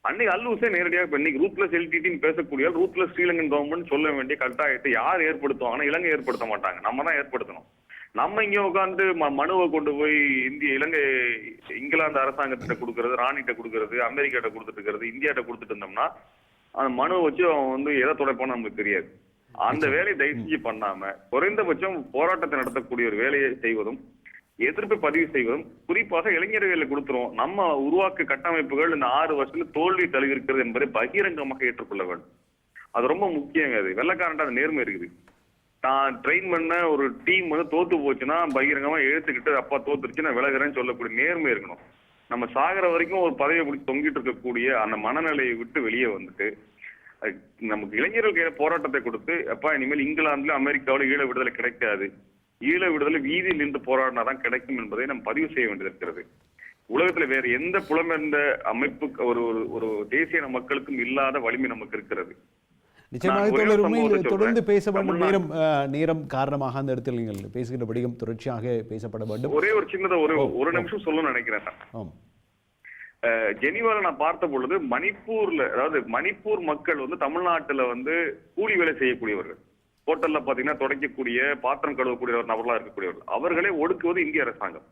அன்னைக்கு அல்லூசே நேரடியாக இன்னைக்கு ரூத்லெஸ் எல்டிடின்னு பேசக்கூடிய ரூத்லெஸ் ஸ்ரீலங்கன் கவர்மெண்ட் சொல்ல வேண்டிய கட்டாயத்தை யார் ஏற்படுத்துவாங்கன்னா இலங்கை ஏற்படுத்த மாட்டாங்க, நம்ம தான் ஏற்படுத்தணும். நம்ம இங்க உட்காந்து மனுவை கொண்டு போய் இங்கிலாந்து அரசாங்கத்திட்ட கொடுக்கறது, ராணிகிட்ட கொடுக்கறது, அமெரிக்காட்ட கொடுத்துட்டு இருக்கிறது, இந்தியாட்ட கொடுத்துட்டு இருந்தோம்னா அந்த மனுவை வச்சு அவன் வந்து எதை துடைப்பான்னு நமக்கு தெரியாது. அந்த வேலையை தயவு செஞ்சு பண்ணாம குறைந்தபட்சம் போராட்டத்தை நடத்தக்கூடிய ஒரு வேலையை செய்வதும், எதிர்ப்பை பதிவு செய்வதும், குறிப்பாக இளைஞர்களை கொடுத்துரும் நம்ம உருவாக்க கட்டமைப்புகள் இந்த 6 வருஷத்துல தோல்வி தழுவிருக்கிறது என்பதை பகிரங்கமாக ஏற்றுக்கொள்ள வேண்டும். அது ரொம்ப முக்கியம். அது வெள்ளக்காரன்ட்ட அது நேர்மை இருக்குது. தான் ட்ரெயின் பண்ண ஒரு டீம் வந்து தோத்து போச்சுன்னா பகிரங்கமா எழுத்துக்கிட்டு அப்பா தோத்துருச்சு நான் விலகிறேன்னு சொல்லக்கூடிய நேர்மை இருக்கணும். நம்ம சாகிற வரைக்கும் ஒரு பதவியை பிடிச்சி தொங்கிட்டு இருக்கக்கூடிய அந்த மனநிலையை விட்டு வெளியே வந்துட்டு நமக்கு இளைஞர்கள் கையில போராட்டத்தை கொடுத்து, அப்பா இனிமேல் இங்கிலாந்துல அமெரிக்காவில ஈழ விடுதலை கிடைக்காது, ஈழ விடுதலை வீதியில் நின்று போராடினாதான் கிடைக்கும் என்பதை நம்ம பதிவு செய்ய வேண்டியிருக்கிறது. உலகத்துல வேற எந்த புலம்பெயர்ந்த அமைப்பு ஒரு தேசிய மக்களுக்கும் இல்லாத வலிமை நமக்கு இருக்கிறது. நிச்சயமாக தொடர்ந்து பேச வேண்டும். நேரம் காரணமாக அந்த இடத்தில் நீங்கள் பேசுகின்ற படிகம் தொடர்ச்சியாக பேசப்பட வேண்டும். ஒரே ஒரு சின்னதா ஒரு நிமிஷம் சொல்லணும்னு நினைக்கிறேன். ஜெனீவால நான் பார்த்த பொழுது மணிப்பூர்ல, அதாவது மணிப்பூர் மக்கள் வந்து தமிழ்நாட்டுல வந்து கூலி வேலை செய்யக்கூடியவர்கள், ஹோட்டல்ல பாத்தீங்கன்னா துடைக்கக்கூடிய, பாத்திரம் கழுவக்கூடிய நபர்களா இருக்கக்கூடியவர்கள், அவர்களே ஒடுக்குவது இந்திய அரசாங்கம்.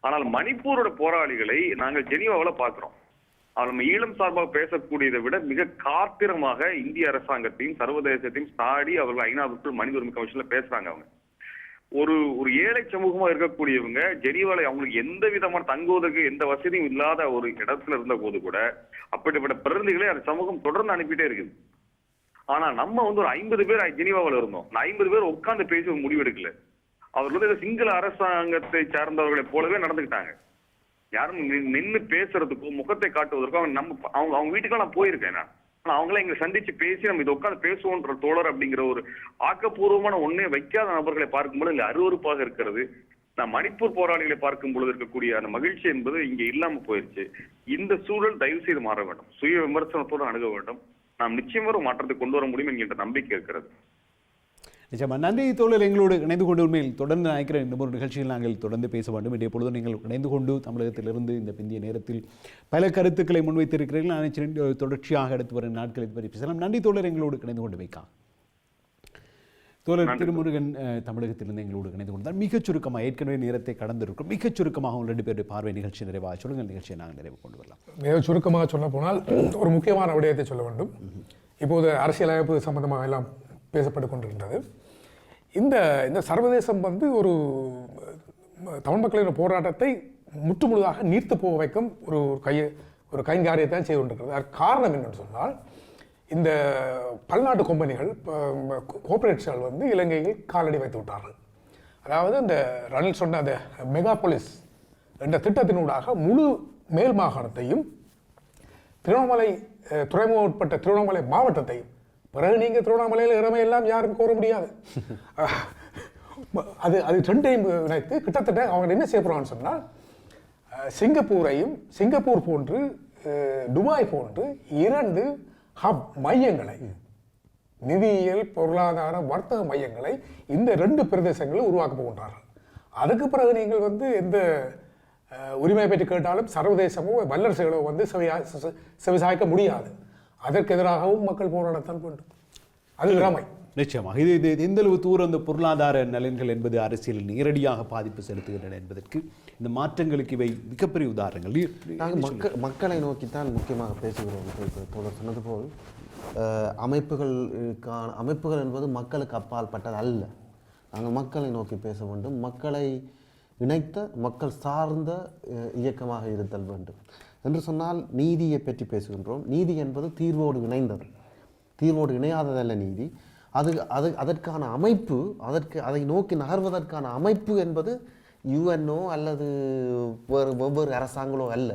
ஆனால் மணிப்பூரோட போராளிகளை நாங்கள் ஜெனீவாவில பாக்குறோம். நம்ம ஈழம் சார்பாக பேசக்கூடியதை விட மிக காத்திரமாக இந்திய அரசாங்கத்தையும் சர்வதேசத்தையும் சாடி அவர்கள் ஐநாவுக்குள் மனித உரிமை கமிஷன்ல பேசுறாங்க. அவங்க ஒரு ஏழை சமூகமா இருக்கக்கூடியவங்க ஜெனீவால அவங்களுக்கு எந்த விதமான தங்குவதற்கு எந்த வசதியும் இல்லாத ஒரு இடத்துல இருந்த போது கூட அப்படிப்பட்ட பிரதிநிதிகளை அந்த சமூகம் தொடர்ந்து அனுப்பிட்டே இருக்குது. ஆனா நம்ம வந்து ஒரு 50 பேர் ஜெனீவாவில் இருந்தோம். 50 பேர் உட்கார்ந்து பேசி முடிவெடுக்கல. அவர்கள் வந்து சிங்கள அரசாங்கத்தை சார்ந்தவர்களை போலவே நடந்துக்கிட்டாங்க. யாரும் நின்று பேசுறதுக்கோ முகத்தை காட்டுவதற்கோ அவங்க வீட்டுக்கெல்லாம் நான் போயிருக்கேன். ஆனா அவங்கள எங்களை சந்திச்சு பேசி நம்ம இதை உட்காந்து பேசுவோன்ற தோழர் அப்படிங்கிற ஒரு ஆக்கப்பூர்வமான ஒன்னே வைக்காத நபர்களை பார்க்கும்போது இங்க அருவருப்பாக இருக்கிறது. நான் மணிப்பூர் போராளிகளை பார்க்கும் பொழுது இருக்கக்கூடிய அந்த மகிழ்ச்சி என்பது இங்க இல்லாம போயிருச்சு. இந்த சூழல் தயவு செய்து மாற வேண்டும். சுய விமர்சனத்தோடு அணுக வேண்டும். நாம் நிச்சயமா ஒரு மாற்றத்தை கொண்டு வர முடியும் என்கின்ற நம்பிக்கை இருக்கிறது. நிச்சயமா நன்றி தோழர், எங்களோடு இணைந்து கொண்டு உண்மையில் தொடர்ந்து நினைக்கிறேன் இந்த ஒரு நிகழ்ச்சியில் நாங்கள் தொடர்ந்து பேச வேண்டும். இன்றைய பொழுது நீங்கள் இணைந்து கொண்டு தமிழகத்திலிருந்து இந்த பிந்திய நேரத்தில் பல கருத்துக்களை முன்வைத்திருக்கிறீர்கள். நான் தொடர்ச்சியாக அடுத்து வரும் நாட்களை பற்றி பேசலாம். நன்றி தோழர், எங்களோடு இணைந்து கொண்டு வைக்கலாம். தோழர் திருமுருகன் தமிழகத்திலிருந்து எங்களோடு இணைந்து கொண்டார். மிகச் சுருக்கமாக, ஏற்கனவே நேரத்தை கடந்திருக்கும், மிகச் சுருக்கமாக உங்கள் 2 பேருடைய பார்வை நிகழ்ச்சி நிறைவாக சொல்லுங்கள். நிகழ்ச்சியை நாங்கள் நிறைவு கொண்டு வரலாம். மிகச் சுருக்கமாக சொல்ல போனால் ஒரு முக்கியமான விடயத்தை சொல்ல வேண்டும். இப்போது அரசியலமைப்பு சம்பந்தமாக எல்லாம் பேசப்பட்டு கொண்டிருக்கின்றது. இந்த சர்வதேசம் வந்து ஒரு தமிழ் மக்களின் போராட்டத்தை முற்றுமுழுதாக நீர்த்து போக வைக்கும் ஒரு கைங்காரியத்தை செய்து கொண்டிருக்கிறது. அதற்கு காரணம் என்னென்னு சொன்னால், இந்த பல்நாட்டு கம்பெனிகள், கோஆபரேட்ஸ்கள் வந்து இலங்கையில் காலடி வைத்து விட்டார்கள். அதாவது இந்த ரணில் சொன்ன அந்த மெகாபோலிஸ் என்ற திட்டத்தினூடாக முழு மேல் மாகாணத்தையும் திருவண்ணாமலை துறைமுகம் உட்பட்ட திருவண்ணாமலை மாவட்டத்தையும், பிறகு நீங்கள் திருவண்ணாமலையில் இறமையெல்லாம் யாரும் கோர முடியாது. அது ரெண்டையும் இணைத்து கிட்டத்தட்ட அவங்க என்ன செய்ய போகிறான்னு சொன்னால், சிங்கப்பூர் போன்று துபாய் போன்று 2 ஹப் மையங்களை, நிதியியல் பொருளாதார வர்த்தக மையங்களை இந்த 2 பிரதேசங்களில் உருவாக்க போகின்றார்கள். அதுக்கு பிறகு நீங்கள் வந்து எந்த உரிமை பற்றி கேட்டாலும் சர்வதேசமோ வல்லரசுகளோ வந்து செவிசாய்க்க முடியாது. அதற்கு எதிராகவும் மக்கள் போராடத்தான் வேண்டும். அது இராமை. நிச்சயமாக இது எந்தளவு தூரம் அந்த பொருளாதார நலன்கள் என்பது அரசியல் நேரடியாக பாதிப்பு செலுத்துகின்றன என்பதற்கு இந்த மாற்றங்களுக்கு இவை மிகப்பெரிய உதாரணங்கள். நாங்கள் மக்களை நோக்கித்தான் முக்கியமாக பேசுகிறோம். தோழர் சொன்னது போல் அமைப்புகள் என்பது மக்களுக்கு அப்பால் பட்டது அல்ல. நாங்கள் மக்களை நோக்கி பேச வேண்டும். மக்களை இணைத்த, மக்கள் சார்ந்த இயக்கமாக இருத்தல் வேண்டும். என்று சொன்னால் நீதியை பற்றி பேசுகின்றோம். நீதி என்பது தீர்வோடு இணைந்தது, தீர்வோடு இணையாததல்ல நீதி. அதற்கான அமைப்பு, அதை நோக்கி நகர்வதற்கான அமைப்பு என்பது யுஎன்ஓ அல்லது வெவ்வேறு அரசாங்களோ அல்ல.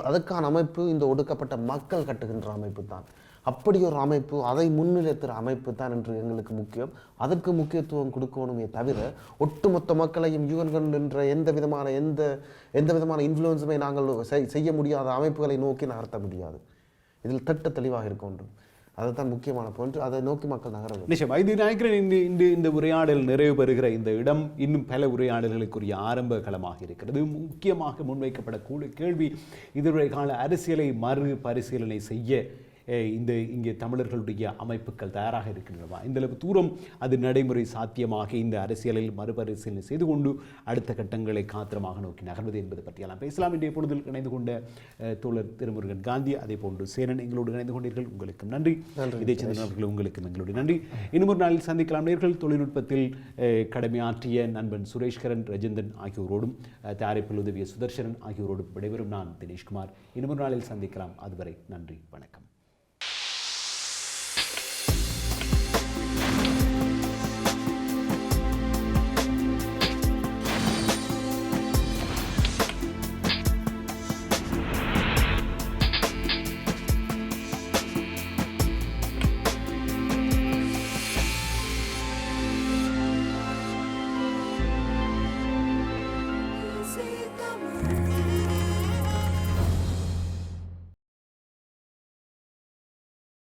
அதற்கான அமைப்பு இந்த ஒடுக்கப்பட்ட மக்கள் கட்டுகின்ற அமைப்பு தான். அப்படி ஒரு அமைப்பு, அதை முன்னிலைத்துற அமைப்பு தான் என்று எங்களுக்கு முக்கியம். அதற்கு முக்கியத்துவம் கொடுக்கணுமே தவிர ஒட்டுமொத்த மக்களையும் யுஎன் என்ற எந்த விதமான இன்ஃப்ளூயன்ஸுமே நாங்கள் செய்ய முடியாத அமைப்புகளை நோக்கி நகர்த்த முடியாது. இதில் திட்ட தெளிவாக இருக்க வேண்டும். அதுதான் முக்கியமான போன்று அதை நோக்கி மக்கள் நகர. நிச்சயமா இது நினைக்கிறேன். இந்த உரையாடல் நிறைவு பெறுகிற இந்த இடம் இன்னும் பல உரையாடல்களுக்குரிய ஆரம்ப களமாக இருக்கிறது. முக்கியமாக முன்வைக்கப்படக்கூடிய கேள்வி, இதுவரை கால அரசியலை மறு பரிசீலனை செய்ய இங்கே தமிழர்களுடைய அமைப்புகள் தயாராக இருக்கின்றனவா, இந்தளவு தூரம் அது நடைமுறை சாத்தியமாக இந்த அரசியலில் மறுபரிசீலனை செய்து கொண்டு அடுத்த கட்டங்களை காத்திரமாக நோக்கி நகர்வது என்பது பற்றியெல்லாம் பேசலாம். இன்றைய பொழுதில் இணைந்து கொண்ட தோழர் திருமுருகன் காந்தி, அதே போன்று சேனன் எங்களோடு இணைந்து கொண்டீர்கள். உங்களுக்கும் நன்றி. இதே சிந்தனர்கள் உங்களுக்கும் எங்களுடைய நன்றி. இன்னும் ஒரு நாளில் சந்திக்கலாம். நேர்கள் தொழில்நுட்பத்தில் கடமையாற்றிய நண்பன் சுரேஷ்கரன், ரஜிந்தன் ஆகியோரோடும் தயாரிப்பில் உதவிய சுதர்சனன் ஆகியோரோடும் விடைபெறும் நான் தினேஷ்குமார். இன்னும் ஒரு நாளில் சந்திக்கலாம். அதுவரை நன்றி, வணக்கம்.